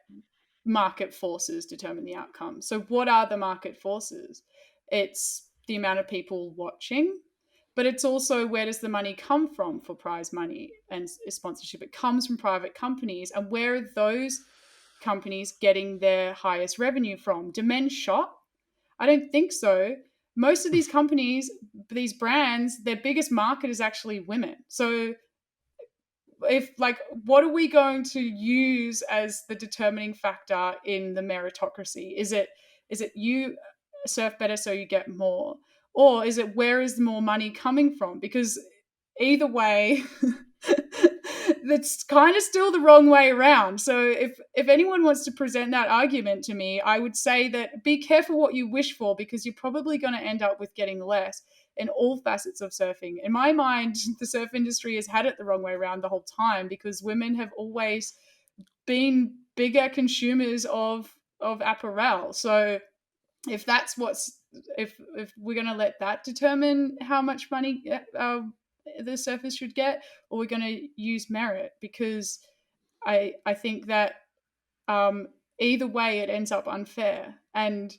market forces determine the outcome. So, what are the market forces? It's the amount of people watching, but it's also where does the money come from for prize money and sponsorship? It comes from private companies, and where are those companies getting their highest revenue from? Do men shop? I don't think so. Most of these companies, these brands, their biggest market is actually women. So if like what are we going to use as the determining factor in the meritocracy? Is it you surf better so you get more, or is it where is more money coming from? Because either way, that's kind of still the wrong way around. So if anyone wants to present that argument to me, I would say that be careful what you wish for, because you're probably going to end up with getting less in all facets of surfing. In my mind, the surf industry has had it the wrong way around the whole time, because women have always been bigger consumers of apparel. So if that's what's if we're going to let that determine how much money the surfers should get, or we're going to use merit, because I think that um, either way it ends up unfair. And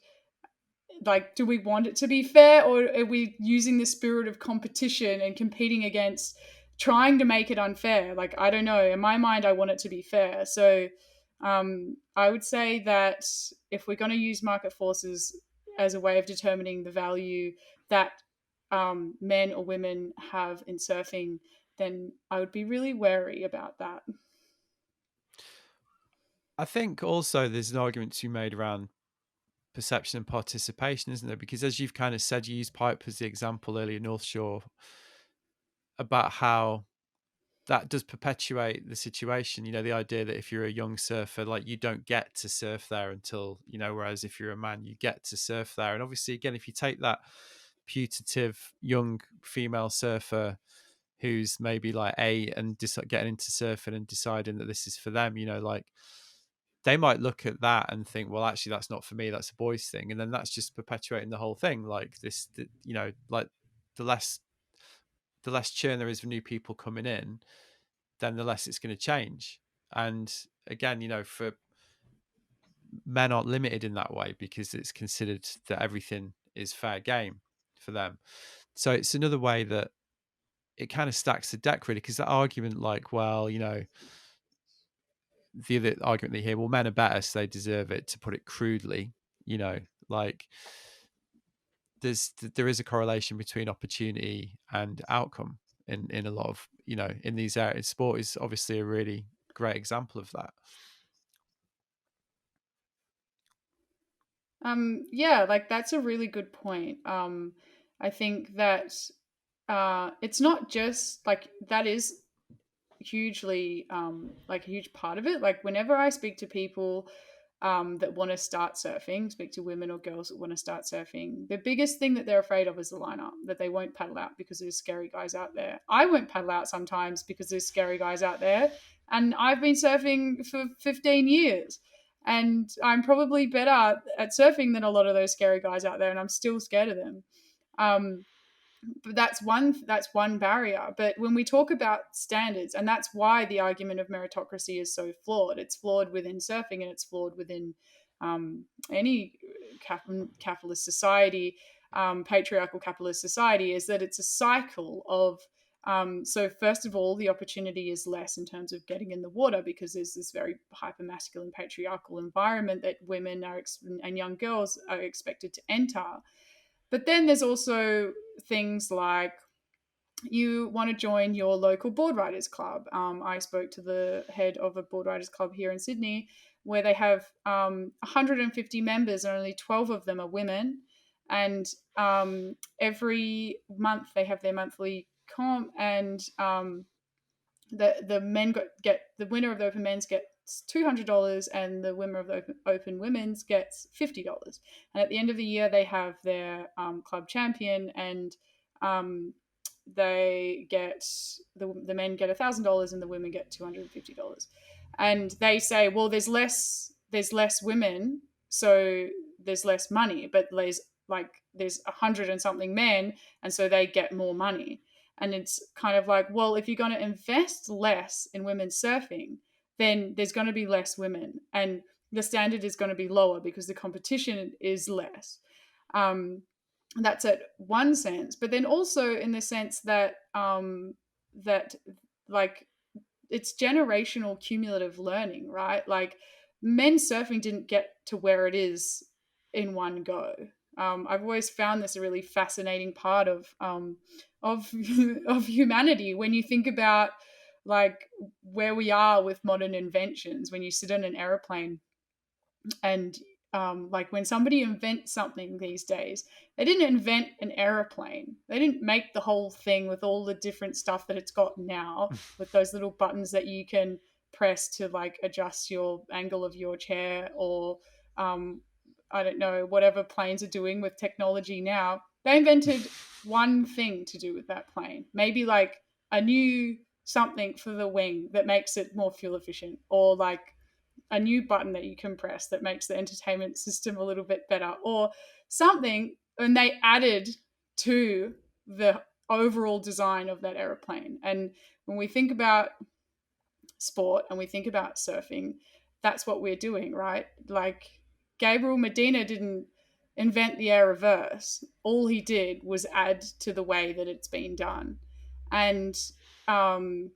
like, do we want it to be fair, or are we using the spirit of competition and competing against, trying to make it unfair? Like, I don't know, in my mind I want it to be fair. So I would say that if we're going to use market forces as a way of determining the value that men or women have in surfing, then I would be really wary about that. I think also there's an argument to be made around perception and participation, isn't there? Because as you've kind of said, you used Pipe as the example earlier, North Shore, about how that does perpetuate the situation. You know, the idea that if you're a young surfer, like you don't get to surf there until, you know, whereas if you're a man, you get to surf there. And obviously, again, if you take that putative young female surfer who's maybe like eight and just getting into surfing and deciding that this is for them, you know, like they might look at that and think, well, actually, that's not for me. That's a boys' thing. And then that's just perpetuating the whole thing. Like this, you know, like the less the less churn there is for new people coming in, then the less it's going to change. And again, you know, for men aren't limited in that way because it's considered that everything is fair game for them. So it's another way that it kind of stacks the deck, really, because that argument, like, well, you know, the other argument they hear, well, men are better, so they deserve it, to put it crudely, you know, like there is a correlation between opportunity and outcome in a lot of, you know, in these areas. Sport is obviously a really great example of that. Yeah, like that's a really good point. I think that it's not just like that is hugely like a huge part of it. Like whenever I speak to people that want to start surfing, speak to women or girls that want to start surfing, the biggest thing that they're afraid of is the lineup, that they won't paddle out because there's scary guys out there. I won't paddle out sometimes because there's scary guys out there. And I've been surfing for 15 years. And I'm probably better at surfing than a lot of those scary guys out there, and I'm still scared of them. Um, but that's one barrier. But when we talk about standards, and that's why the argument of meritocracy is so flawed. It's flawed within surfing, and it's flawed within any capitalist society, patriarchal capitalist society, is that it's a cycle of so first of all, the opportunity is less in terms of getting in the water, because there's this very hyper masculine patriarchal environment that women are and young girls are expected to enter. But then there's also things like you want to join your local board riders club. I spoke to the head of a board riders club here in Sydney, where they have 150 members and only 12 of them are women. And every month they have their monthly comp, and the men get the winner of the open men's gets $200, and the winner of the open women's gets $50. And at the end of the year, they have their club champion, and they get the men get $1,000 and the women get $250. And they say, well, there's less women, so there's less money, but there's 100 and something men, and so they get more money. And it's kind of like, well, if you're going to invest less in women's surfing, then there's going to be less women, and the standard is going to be lower because the competition is less. Um, that's at one sense, but then also in the sense that that like it's generational cumulative learning, right? Like men surfing didn't get to where it is in one go. I've always found this a really fascinating part of of humanity when you think about like where we are with modern inventions. When you sit in an airplane and like when somebody invents something these days, they didn't invent an aeroplane. They didn't make the whole thing with all the different stuff that it's got now, with those little buttons that you can press to like adjust your angle of your chair, or I don't know, whatever planes are doing with technology now. They invented one thing to do with that plane. Maybe like a new something for the wing that makes it more fuel efficient, or like a new button that you can press that makes the entertainment system a little bit better, or something. And they added to the overall design of that aeroplane. And when we think about sport and we think about surfing, that's what we're doing, right? Like Gabriel Medina didn't invent the air reverse. All he did was add to the way that it's been done. And um,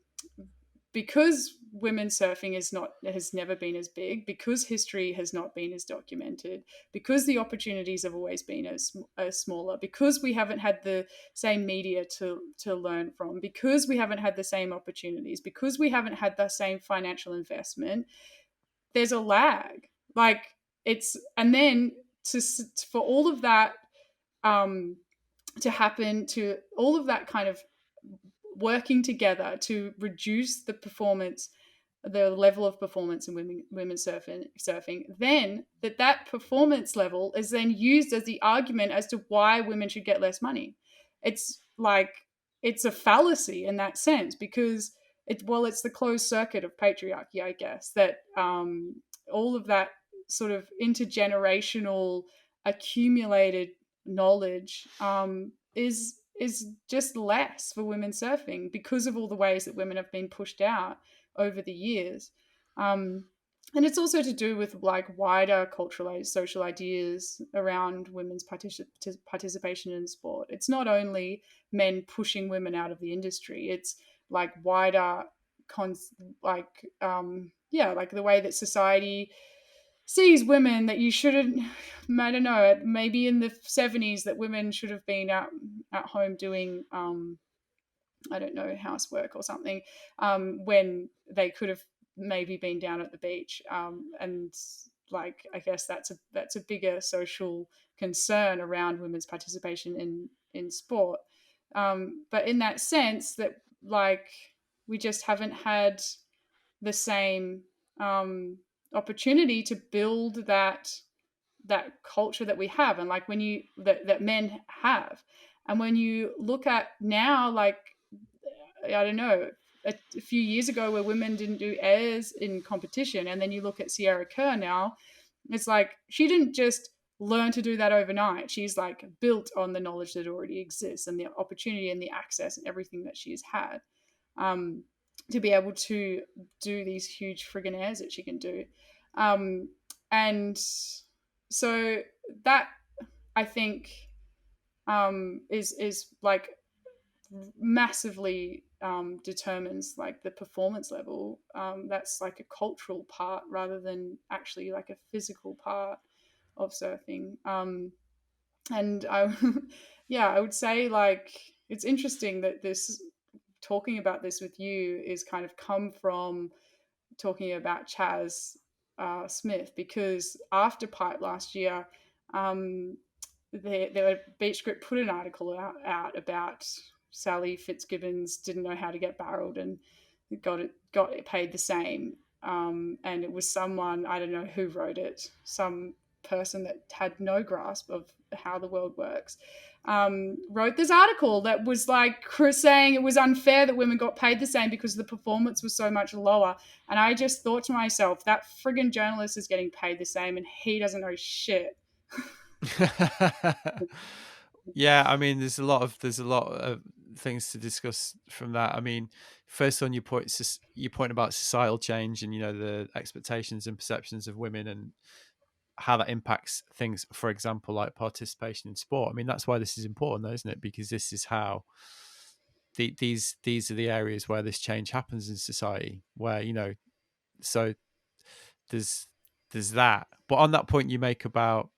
because women's surfing has never been as big, because history has not been as documented, because the opportunities have always been as smaller, because we haven't had the same media to learn from, because we haven't had the same opportunities, because we haven't had the same financial investment, there's a lag. Like it's and then to for all of that um to happen, to all of that kind of working together to reduce the level of performance in women surfing, then that performance level is then used as the argument as to why women should get less money. It's like it's a fallacy in that sense, because it's the closed circuit of patriarchy, I guess, that all of that sort of intergenerational accumulated knowledge is just less for women surfing because of all the ways that women have been pushed out over the years. And it's also to do with like wider cultural social ideas around women's participation in sport. It's not only men pushing women out of the industry, it's like wider like yeah, like the way that society sees women, that you shouldn't, I don't know, maybe in the 70s that women should have been out at home doing I don't know, housework or something, when they could have maybe been down at the beach. And like, I guess that's a bigger social concern around women's participation in sport. But in that sense, that like we just haven't had the same opportunity to build that culture that we have, and like when you that men have. And when you look at now, like I don't know, a few years ago where women didn't do airs in competition, and then you look at Sierra Kerr now, it's like she didn't just learn to do that overnight. She's like built on the knowledge that already exists and the opportunity and the access and everything that she's had, um, to be able to do these huge friggin' airs that she can do. Um, and so that, I think, is like massively determines like the performance level. That's like a cultural part rather than actually like a physical part of surfing. And I, yeah, I would say like it's interesting that this talking about this with you is kind of come from talking about Chaz Smith, because after Pipe last year, um, the Beach Group put an article out about Sally Fitzgibbons didn't know how to get barreled and got it paid the same. And it was someone, I don't know who wrote it, some person that had no grasp of how the world works, wrote this article that was like saying it was unfair that women got paid the same because the performance was so much lower. And I just thought to myself, that friggin' journalist is getting paid the same and he doesn't know shit. Yeah, I mean, there's a lot of things to discuss from that. I mean, first on your point about societal change and the expectations and perceptions of women and how that impacts things. For example, like participation in sport. I mean, that's why this is important, though, isn't it? Because this is how these are the areas where this change happens in society. Where so there's that. But on that point you make about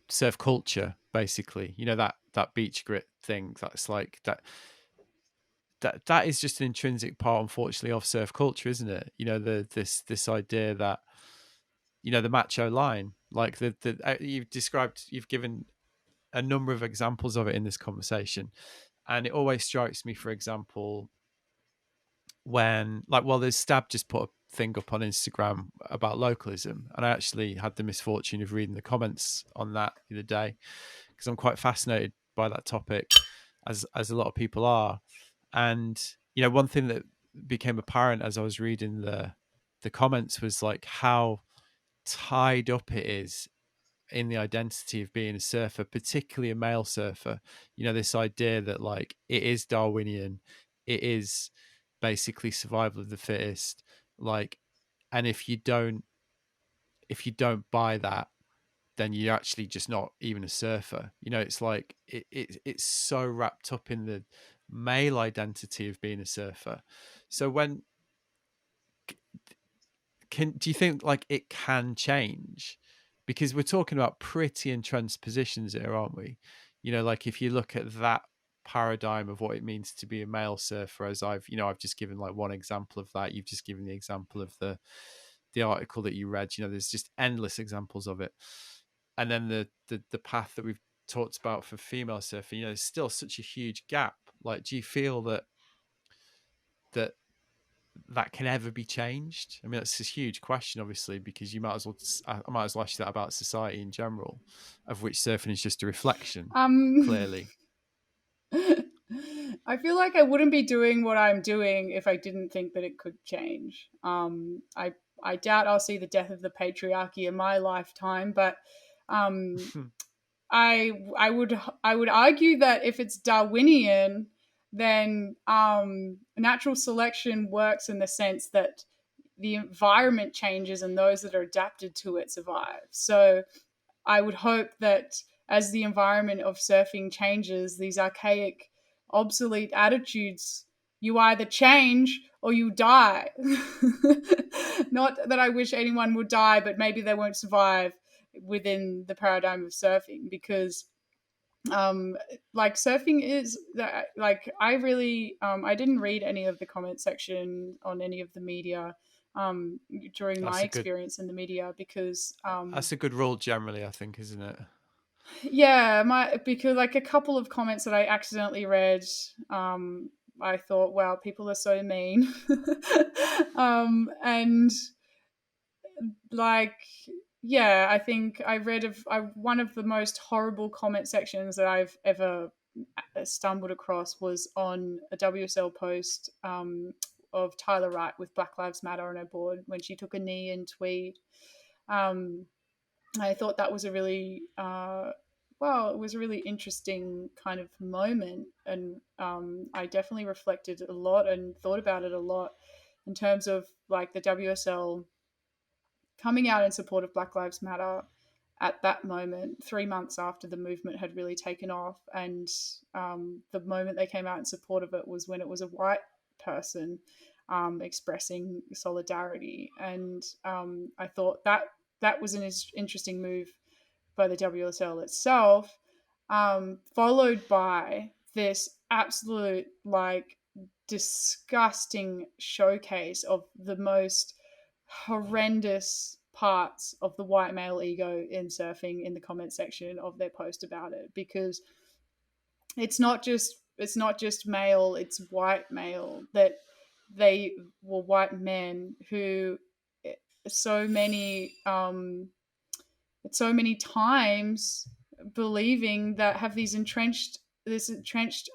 surf culture, basically, that beach grit thing, that's like that is just an intrinsic part, unfortunately, of surf culture, isn't it? This idea that the macho line, like you've given a number of examples of it in this conversation, and it always strikes me, for example, when there's Stab just put a thing up on Instagram about localism, and I actually had the misfortune of reading the comments on that the other day because I'm quite fascinated by that topic, as a lot of people are. And one thing that became apparent as I was reading the comments was like how tied up it is in the identity of being a surfer, particularly a male surfer. This idea that like it is Darwinian, it is basically survival of the fittest. Like, and if you don't buy that, then you're actually just not even a surfer. It's like it's so wrapped up in the male identity of being a surfer. So when do you think like it can change? Because we're talking about pretty entrenched positions here, aren't we? Like if you look at that paradigm of what it means to be a male surfer, as I've just given like one example of that. You've just given the example of the article that you read. There's just endless examples of it. And then the path that we've talked about for female surfing, there's still such a huge gap. Like, do you feel that that can ever be changed? I mean, that's a huge question, obviously, because I might as well ask you that about society in general, of which surfing is just a reflection, Um, clearly. I feel like I wouldn't be doing what I'm doing if I didn't think that it could change. I doubt I'll see the death of the patriarchy in my lifetime, but um, I would argue that if it's Darwinian, then natural selection works in the sense that the environment changes and those that are adapted to it survive. So I would hope that as the environment of surfing changes, these archaic, obsolete attitudes, you either change or you die. Not that I wish anyone would die, but maybe they won't survive within the paradigm of surfing because um like surfing is like I didn't read any of the comment section on any of the media um during my That's a good experience in the media because that's a good rule generally, I think, isn't it? yeah, my because like a couple of comments that I accidentally read, I thought, wow, people are so mean. And like, yeah, I think I read one of the most horrible comment sections that I've ever stumbled across was on a WSL post of Tyler Wright with Black Lives Matter on her board when she took a knee in Tweed. Um, I thought that was a really it was a really interesting kind of moment, and I definitely reflected a lot and thought about it a lot in terms of like the WSL coming out in support of Black Lives Matter at that moment, 3 months after the movement had really taken off. And the moment they came out in support of it was when it was a white person expressing solidarity. And I thought that was an interesting move by the WSL itself, followed by this absolute like disgusting showcase of the most horrendous parts of the white male ego in surfing in the comment section of their post about it, because it's not just male, it's white male, that they were white men who so many so many times believing that have this entrenched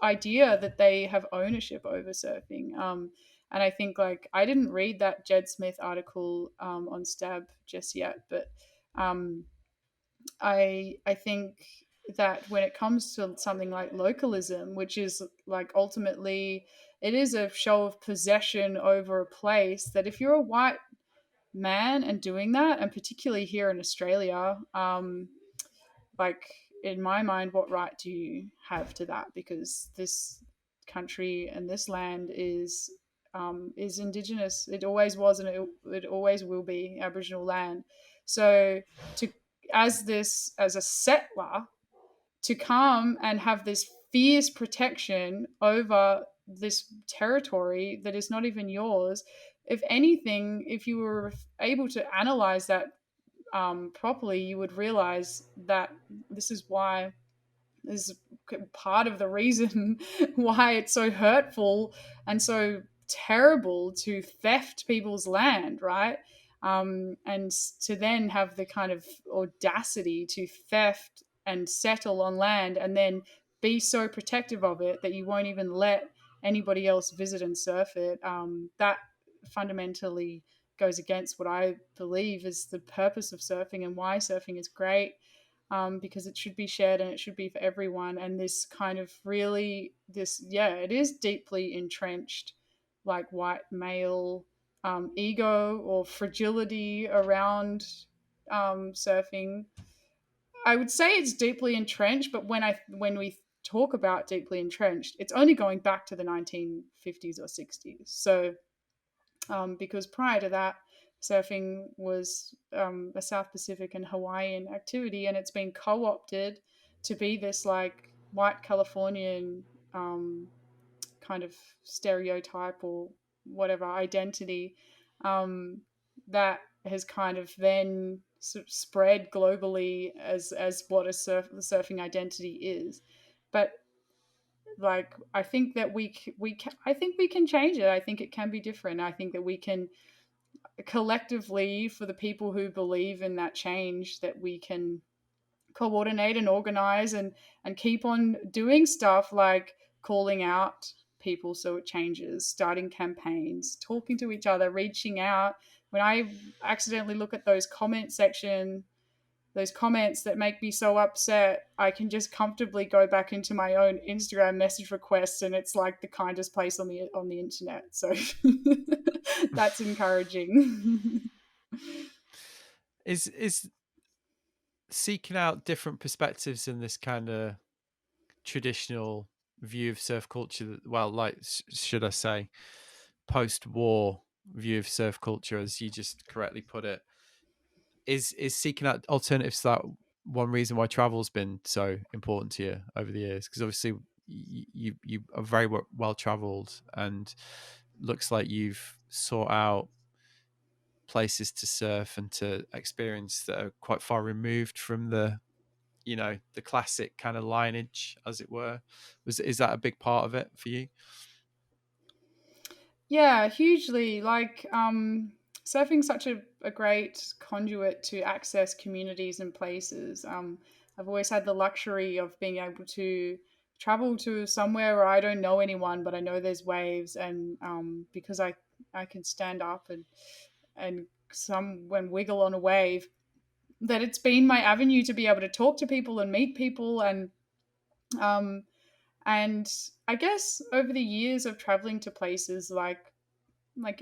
idea that they have ownership over surfing. And I think like I didn't read that Jed Smith article on Stab just yet, but um, I think that when it comes to something like localism, which is like ultimately it is a show of possession over a place, that if you're a white man and doing that, and particularly here in Australia, like in my mind, what right do you have to that? Because this country and this land is indigenous. It always was, and it always will be Aboriginal land. So to as a settler to come and have this fierce protection over this territory that is not even yours. If anything, if you were able to analyze that properly, you would realize that this is why is part of the reason why it's so hurtful and so terrible to theft people's land, right? And to then have the kind of audacity to theft and settle on land and then be so protective of it that you won't even let anybody else visit and surf it. That fundamentally goes against what I believe is the purpose of surfing and why surfing is great, because it should be shared and it should be for everyone. And this kind of really, this, yeah, it is deeply entrenched, like white male ego or fragility around surfing. I would say it's deeply entrenched, but when we talk about deeply entrenched, it's only going back to the 1950s or 60s. So because prior to that, surfing was a South Pacific and Hawaiian activity, and it's been co opted to be this like white Californian kind of stereotype or whatever identity, um, that has kind of then sort of spread globally as what a surfing identity is. But like I think that I think we can change it. I think it can be different. I think that we can collectively, for the people who believe in that change, that we can coordinate and organize and keep on doing stuff like calling out people so it changes, starting campaigns, talking to each other, reaching out. When I accidentally look at those comments that make me so upset, I can just comfortably go back into my own Instagram message requests, and it's like the kindest place on the internet. So that's encouraging. Is seeking out different perspectives in this kind of traditional view of surf culture, well, like should I say post-war view of surf culture, as you just correctly put it, is seeking out alternatives to that one reason why travel's been so important to you over the years? Because obviously you are very well traveled, and looks like you've sought out places to surf and to experience that are quite far removed from the, the classic kind of lineage, as it were. Is that a big part of it for you? Yeah, hugely. Like, surfing's such a great conduit to access communities and places. I've always had the luxury of being able to travel to somewhere where I don't know anyone, but I know there's waves, and because I can stand up and some when wiggle on a wave, that it's been my avenue to be able to talk to people and meet people, um, and I guess over the years of traveling to places like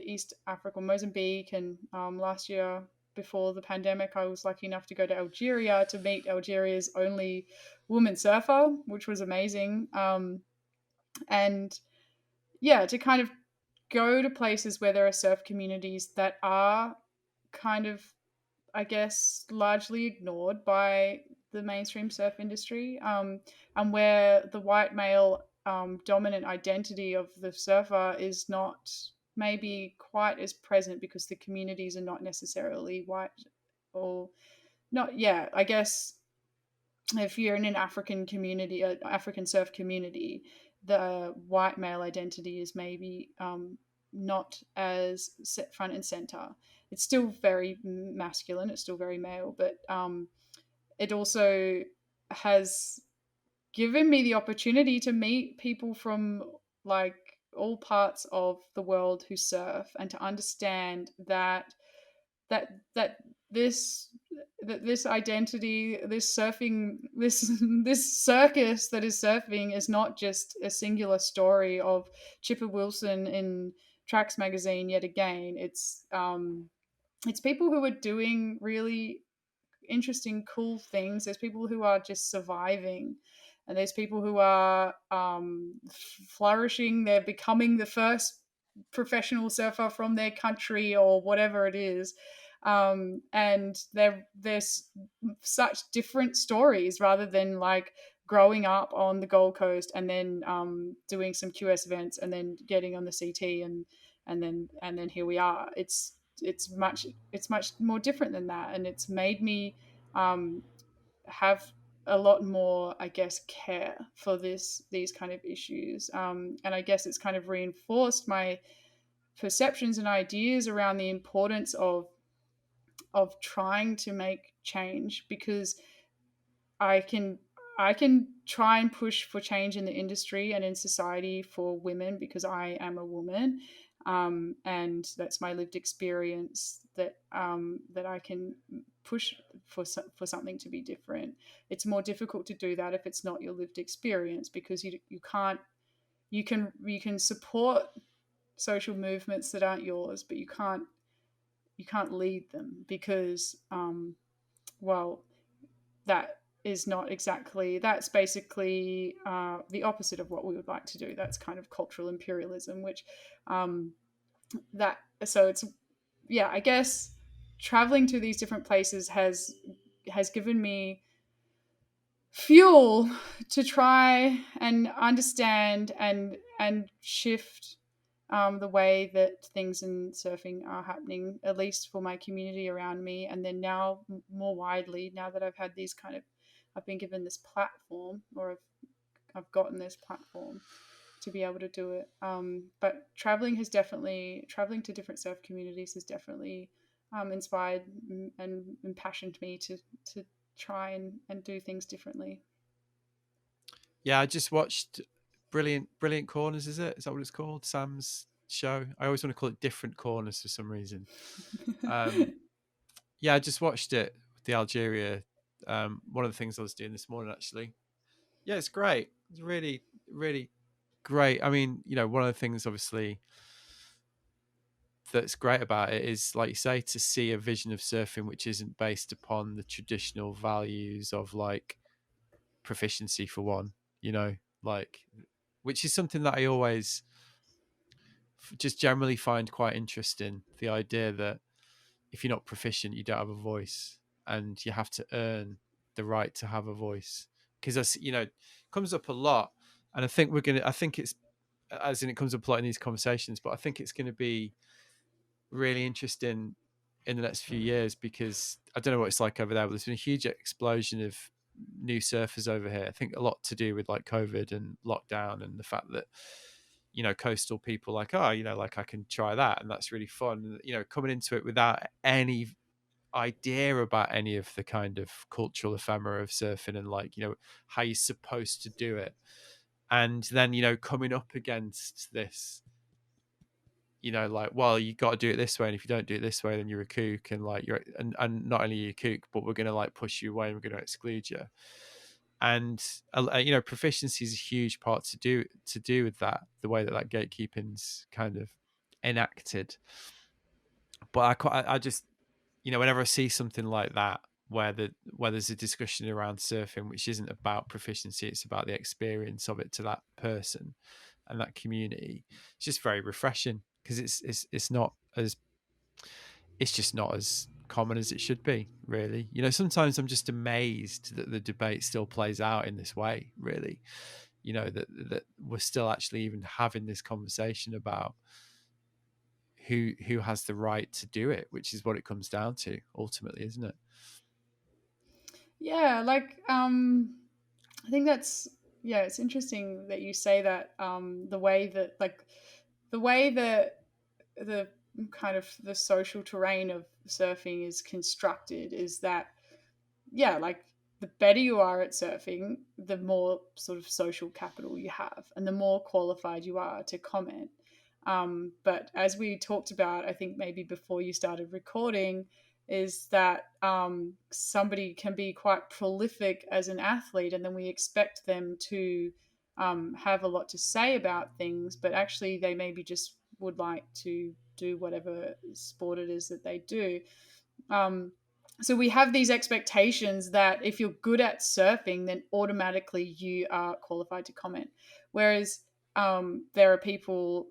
East Africa, Mozambique, and last year before the pandemic, I was lucky enough to go to Algeria to meet Algeria's only woman surfer, which was amazing. And yeah, to kind of go to places where there are surf communities that are kind of, I guess, largely ignored by the mainstream surf industry, and where the white male dominant identity of the surfer is not maybe quite as present because the communities are not necessarily white or not. Yeah, I guess if you're in an African community, an African surf community, the white male identity is maybe not as set front and center. It's still very masculine. It's still very male, but it also has given me the opportunity to meet people from like all parts of the world who surf and to understand that this this identity, this surfing, this circus that is surfing is not just a singular story of Chipper Wilson in Tracks magazine yet again. It's people who are doing really interesting, cool things. There's people who are just surviving, and there's people who are flourishing. They're becoming the first professional surfer from their country or whatever it is. And there's such different stories rather than like growing up on the Gold Coast and then doing some QS events and then getting on the CT and then here we are. it's much more different than that, and it's made me um, have a lot more, I guess, care for these kind of issues, and I guess it's kind of reinforced my perceptions and ideas around the importance of trying to make change, because I can I can try and push for change in the industry and in society for women because I am a woman, and that's my lived experience that I can push for something to be different. It's more difficult to do that if it's not your lived experience, because you can't you can support social movements that aren't yours, but you can't lead them because well that is not exactly that's basically the opposite of what we would like to do. That's kind of cultural imperialism, which um, that so it's yeah, I guess traveling to these different places has given me fuel to try and understand and shift the way that things in surfing are happening, at least for my community around me, and then now more widely, now that I've had these kind of, I've been given this platform, or I've gotten this platform to be able to do it. But traveling to different surf communities has definitely inspired and impassioned me to try and do things differently. Yeah, I just watched Brilliant Corners. Is that what it's called? Sam's show. I always want to call it Different Corners for some reason. Um, yeah, I just watched it. The Algeria. One of the things I was doing this morning, actually. Yeah, it's great. It's really, really great. I mean, one of the things, obviously, that's great about it is, like you say, to see a vision of surfing which isn't based upon the traditional values of like proficiency for one, like, which is something that I always just generally find quite interesting. The idea that if you're not proficient, you don't have a voice, and you have to earn the right to have a voice. Because that's, comes up a lot. And I think it's, as in it comes up a lot in these conversations, but I think it's going to be really interesting in the next few years, because I don't know what it's like over there, but there's been a huge explosion of new surfers over here. I think a lot to do with like COVID and lockdown, and the fact that coastal people like, oh, like I can try that, and that's really fun. Coming into it without any idea about any of the kind of cultural ephemera of surfing, and like how you're supposed to do it, and then coming up against this, like, well, you got to do it this way, and if you don't do it this way, then you're a kook, and like and not only are you a kook, but we're going to like push you away, and we're going to exclude you. And proficiency is a huge part to do with that, the way that gatekeeping's kind of enacted. But I just, whenever I see something like that, where there's a discussion around surfing which isn't about proficiency, it's about the experience of it to that person and that community, it's just very refreshing, because it's not as, it's just not as common as it should be, really. Sometimes I'm just amazed that the debate still plays out in this way, really. That we're still actually even having this conversation about who has the right to do it, which is what it comes down to ultimately, isn't it? Yeah, like I think that's yeah, it's interesting that you say that the way that the way that the kind of the social terrain of surfing is constructed is that yeah, like the better you are at surfing, the more sort of social capital you have, and the more qualified you are to comment. But as we talked about, I think maybe before you started recording, is that somebody can be quite prolific as an athlete, and then we expect them to have a lot to say about things, but actually they maybe just would like to do whatever sport it is that they do. Um, so we have these expectations that if you're good at surfing, then automatically you are qualified to comment. Whereas there are people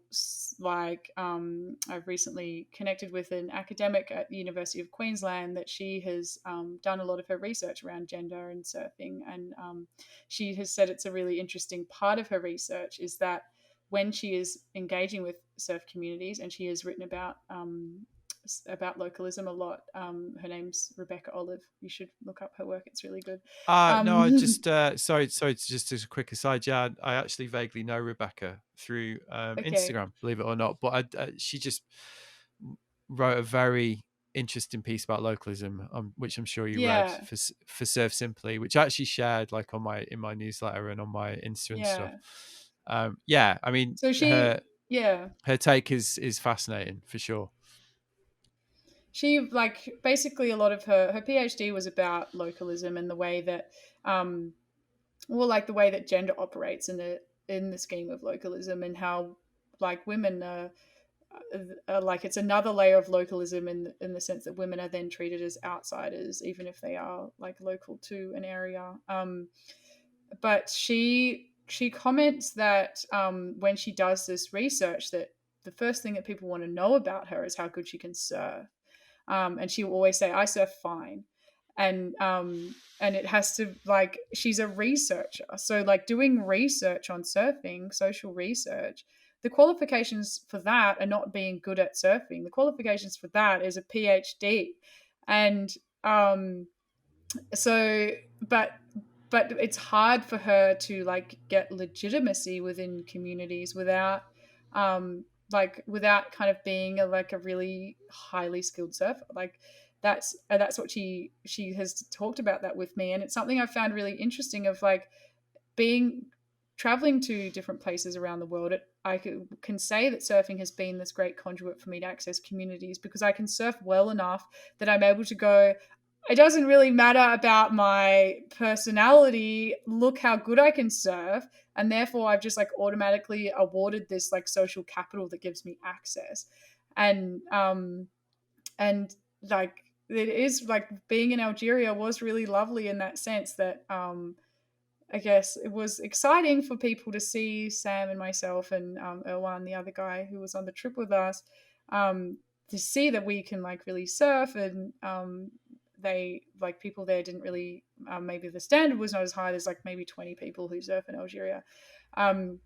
like I've recently connected with an academic at the University of Queensland that she has done a lot of her research around gender and surfing. And she has said it's a really interesting part of her research is that when she is engaging with surf communities, and she has written about about localism a lot. Her name's Rebecca Olive. You should look up her work. It's really good. No, I Um, just sorry. It's just as a quick aside. Yeah, I actually vaguely know Rebecca through okay. Instagram, believe it or not. But she just wrote a very interesting piece about localism, which I'm sure you read Yeah. for Surf Simply, which I actually shared like on my in my newsletter and on my Insta and stuff. Yeah. Yeah, I mean So yeah, her take is fascinating for sure. she like basically a lot of her PhD was about localism and the way that, um, well, like the way that gender operates in the scheme of localism and how like women like it's another layer of localism in the sense that women are then treated as outsiders even if they are like local to an area. But she comments that, when she does this research, that the first thing that people want to know about her is how good she can surf. And she will always say, "I surf fine," and it has to like she's a researcher, so like doing research on surfing, social research. The qualifications for that are not being good at surfing. The qualifications for that is a PhD, and um, so but it's hard for her to like get legitimacy within communities without, without kind of being like a really highly skilled surfer. Like that's what she has talked about that with me, and it's something I found really interesting of like being traveling to different places around the world. I can say that surfing has been this great conduit for me to access communities because I can surf well enough that I'm able to go, it doesn't really matter about my personality. Look how good I can surf. And therefore, I've just like automatically awarded this like social capital that gives me access. And, and like, it is like being in Algeria was really lovely in that sense that, I guess it was exciting for people to see Sam and myself and, Erwan, the other guy who was on the trip with us, to see that we can like really surf, and, they like people there didn't really, maybe the standard was not as high. There's like maybe 20 people who surf in Algeria, um,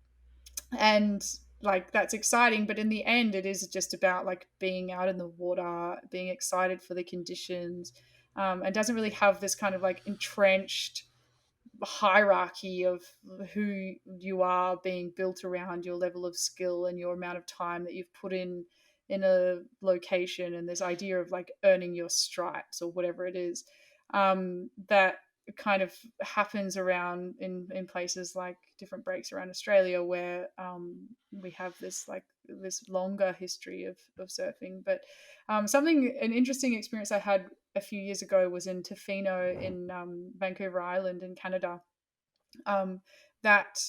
and like that's exciting. But in the end, it is just about like being out in the water, being excited for the conditions, and doesn't really have this kind of like entrenched hierarchy of who you are being built around your level of skill and your amount of time that you've put in a location, and this idea of like earning your stripes or whatever it is, that kind of happens around in places like different breaks around Australia where, we have this like this longer history of surfing. But, something an interesting experience I had a few years ago was in Tofino in, Vancouver Island in Canada. Um, that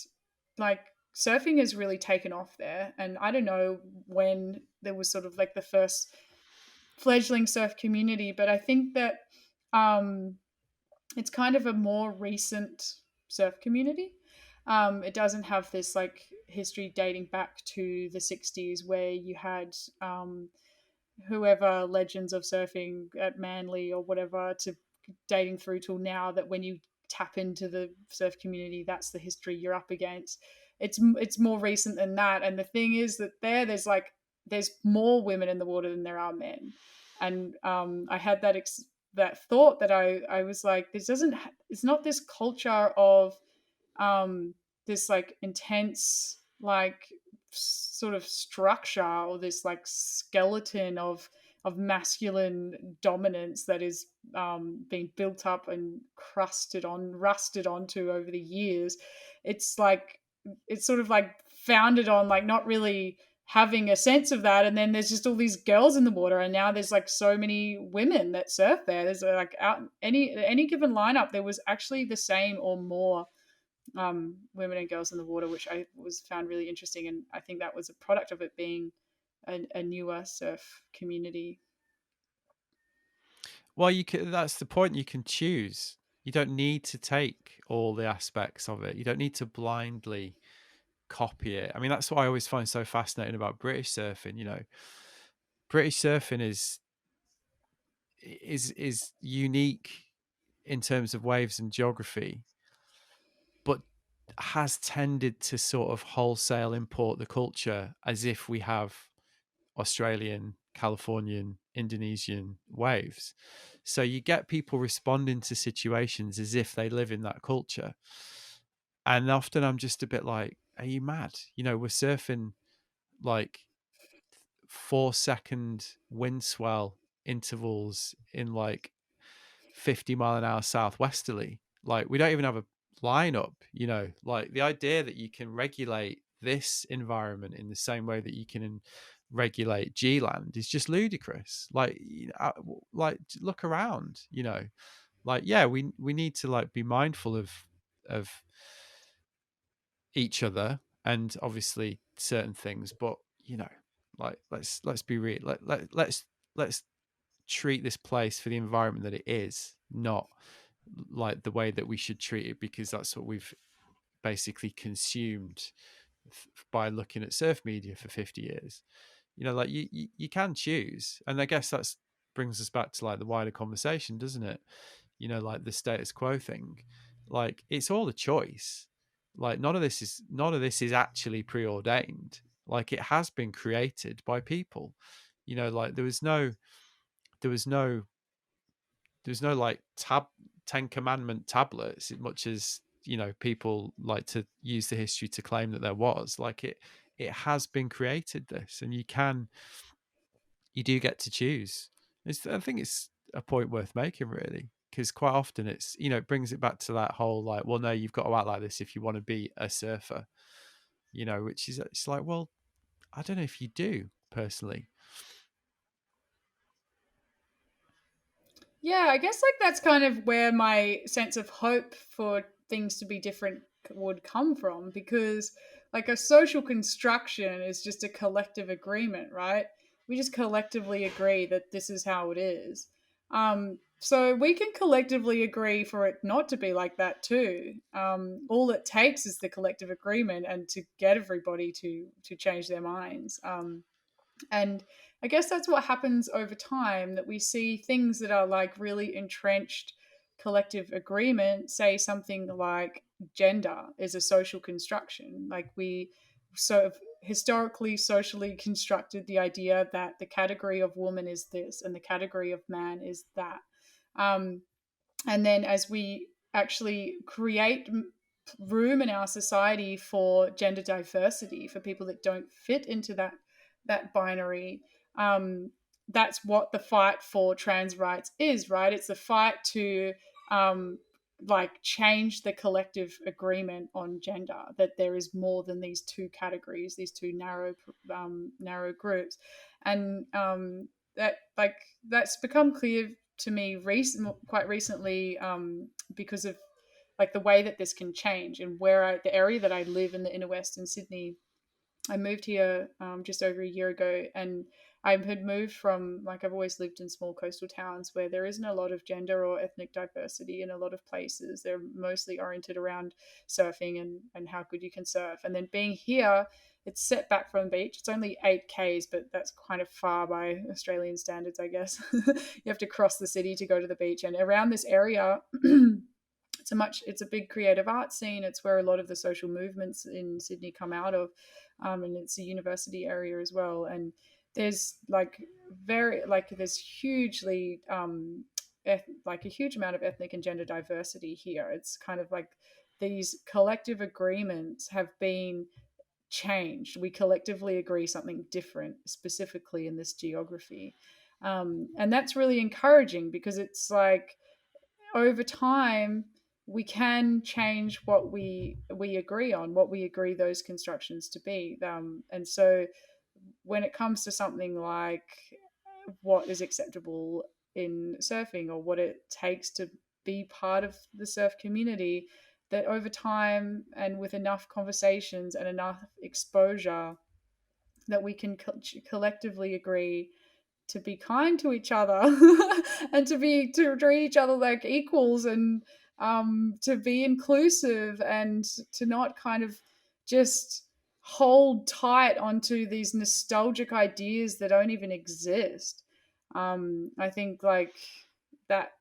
like surfing has really taken off there, and I don't know when there was sort of like the first fledgling surf community, but I think that, um, it's kind of a more recent surf community. It doesn't have this like history dating back to the 60s where you had, whoever legends of surfing at Manly or whatever to dating through till now, that when you tap into the surf community, that's the history you're up against. It's more recent than that, and the thing is that there's more women in the water than there are men, and, I had that thought that I was like, this doesn't it's not this culture of, um, this like intense like sort of structure or this like skeleton of masculine dominance that is, being built up and rusted onto over the years. It's like it's sort of like founded on like not really having a sense of that, and then there's just all these girls in the water, and now there's like so many women that surf there. There's like out any given lineup there was actually the same or more, women and girls in the water, which I was found really interesting, and I think that was a product of it being a newer surf community. Well, that's the point. You can choose. You don't need to take all the aspects of it. You don't need to blindly copy it. I mean, that's what I always find so fascinating about British surfing. British surfing is unique in terms of waves and geography, but has tended to sort of wholesale import the culture as if we have Australian, Californian, Indonesian waves. So you get people responding to situations as if they live in that culture. And often I'm just a bit like, are you mad? We're surfing like 4 second wind swell intervals in like 50-mile-an-hour southwesterly. Like, we don't even have a lineup, like the idea that you can regulate this environment in the same way that you can regulate G land is just ludicrous. Like, like, look around, like, yeah, we need to like be mindful of each other and obviously certain things, but like, let's be real. Let's treat this place for the environment that it is, not like the way that we should treat it because that's what we've basically consumed by looking at surf media for 50 years. Like, you can choose, and I guess that's brings us back to like the wider conversation, doesn't it? Like the status quo thing. Like, it's all a choice. Like, none of this is actually preordained. Like, it has been created by people. Like, there was no like 10 commandment tablets, as much as people like to use the history to claim that there was. Like, it has been created, this, and you do get to choose. I think it's a point worth making, really, because quite often it brings it back to that whole like, well, no, you've got to act like this if you want to be a surfer, which is, it's like, well, I don't know if you do personally. Yeah, I guess like that's kind of where my sense of hope for things to be different would come from, because like a social construction is just a collective agreement, right? We just collectively agree that this is how it is. So we can collectively agree for it not to be like that too. All it takes is the collective agreement and to get everybody to change their minds. And I guess that's what happens over time, that we see things that are like really entrenched collective agreement, say something like gender is a social construction. Like, we sort of historically, socially constructed the idea that the category of woman is this and the category of man is that. Um, and then as we actually create room in our society for gender diversity, for people that don't fit into that binary, um, that's what the fight for trans rights is, right? It's a fight to um, like change the collective agreement on gender, that there is more than these two categories, these two narrow groups. And that like that's become clear to me quite recently, because of like the way that this can change, and the area that I live in, the inner west in Sydney. I moved here just over a year ago, and I had moved from, like, I've always lived in small coastal towns where there isn't a lot of gender or ethnic diversity in a lot of places. They're mostly oriented around surfing and how good you can surf. And then being here, it's set back from the beach. It's only 8 k's, but that's kind of far by Australian standards, I guess. You have to cross the city to go to the beach. And around this area, it's a big creative art scene. It's where a lot of the social movements in Sydney come out of, and it's a university area as well. And there's like there's hugely like a huge amount of ethnic and gender diversity here. It's kind of like these collective agreements have been changed. We collectively agree something different, specifically in this geography. And that's really encouraging, because it's like over time we can change what we agree on, what we agree those constructions to be. And so when it comes to something like what is acceptable in surfing, or what it takes to be part of the surf community, that over time and with enough conversations and enough exposure, that we can collectively agree to be kind to each other and to treat each other like equals, and to be inclusive, and to not kind of just hold tight onto these nostalgic ideas that don't even exist. I think like that,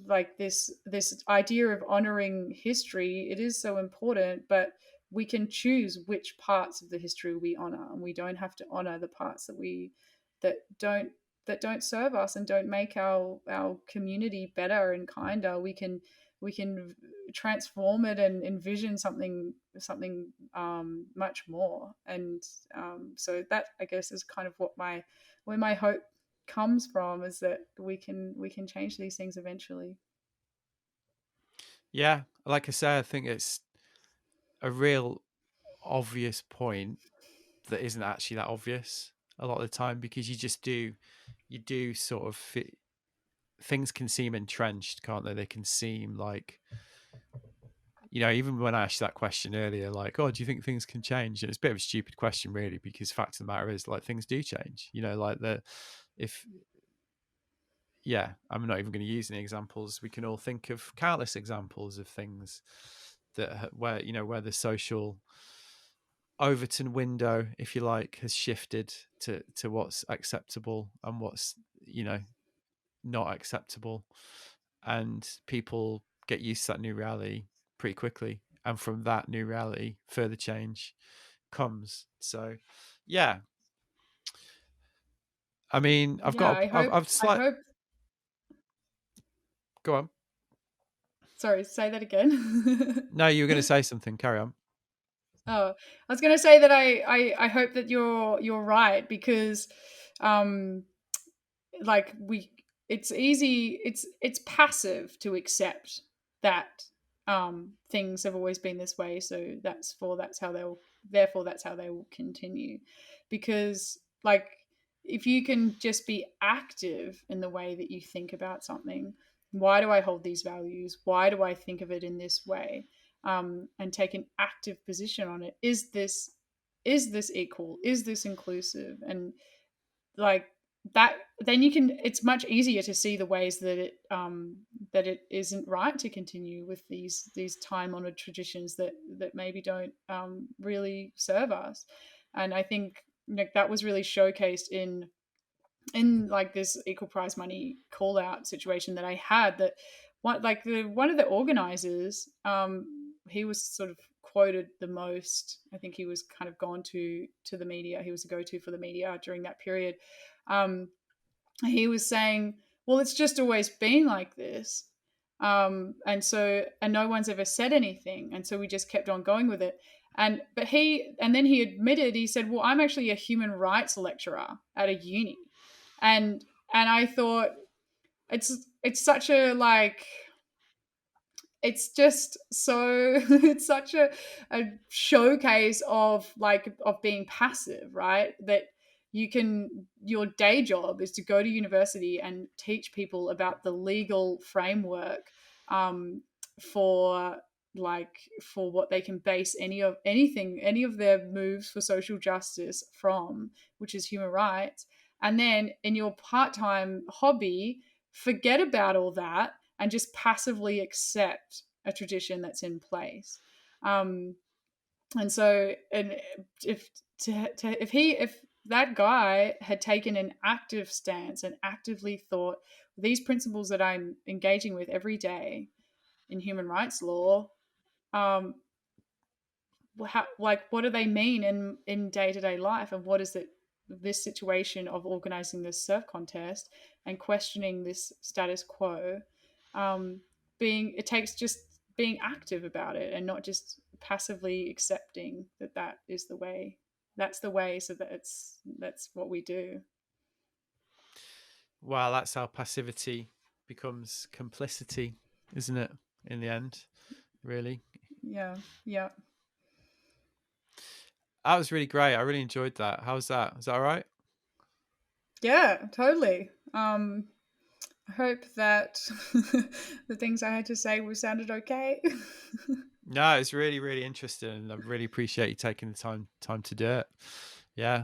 like this idea of honoring history, it is so important, but we can choose which parts of the history we honor, and we don't have to honor the parts that don't serve us and don't make our community better and kinder, we can transform it and envision something much more. And so that, I guess, is kind of where my hope comes from, is that we can change these things eventually. Yeah, like I say, I think it's a real obvious point that isn't actually that obvious a lot of the time, because you do sort of things can seem entrenched, can't they? They can seem like, even when I asked that question earlier, like, oh, do you think things can change? And it's a bit of a stupid question, really, because fact of the matter is, like, things do change. Like if yeah, I'm not even going to use any examples. We can all think of countless examples of things that where the social Overton window, if you like, has shifted to what's acceptable and what's not acceptable, and people get used to that new reality pretty quickly, and from that new reality, further change comes. So, yeah, I mean, Yeah, I've I hope. go on. Sorry, say that again. No, you were going to say something. Carry on. Oh, I was going to say that I hope that you're right, because um like we it's easy, it's passive to accept that things have always been this way, so that's how they'll therefore that's how they will continue. Because, like, if you can just be active in the way that you think about something, why do I hold these values, why do I think of it in this way, and take an active position on it. Is this equal, is this inclusive? And, like, that, then you can, it's much easier to see the ways that it isn't right to continue with these time honored traditions that maybe don't really serve us. And I think, like, that was really showcased in like this equal prize money call out situation that I had. That one of the organizers, he was sort of quoted the most. I think he was kind of gone to the media. He was a go-to for the media during that period. um, he was saying, well, it's just always been like this. And no one's ever said anything. And so we just kept on going with it. And then he admitted, he said, well, I'm actually a human rights lecturer at a uni. And I thought, it's such a, like, it's just so it's such a showcase of, like, of being passive, right? That your day job is to go to university and teach people about the legal framework, um, for for what they can base any of their moves for social justice from, which is human rights. And then in your part-time hobby, forget about all that and just passively accept a tradition that's in place. Um, and so, and if if that guy had taken an active stance and actively thought, these principles that I'm engaging with every day in human rights law, um, what do they mean in day-to-day life, and what is it, this situation of organizing this surf contest and questioning this status quo, um, being it takes just being active about it and not just passively accepting that is the way, that's the way, so that's what we do. Well, that's how passivity becomes complicity, isn't it? In the end, really. Yeah, yeah, That was really great. I really enjoyed that. How was that? Was that all right? yeah, totally. I hope that the things I had to say were sounded okay. No, it's really, really interesting, and I really appreciate you taking the time to do it. Yeah.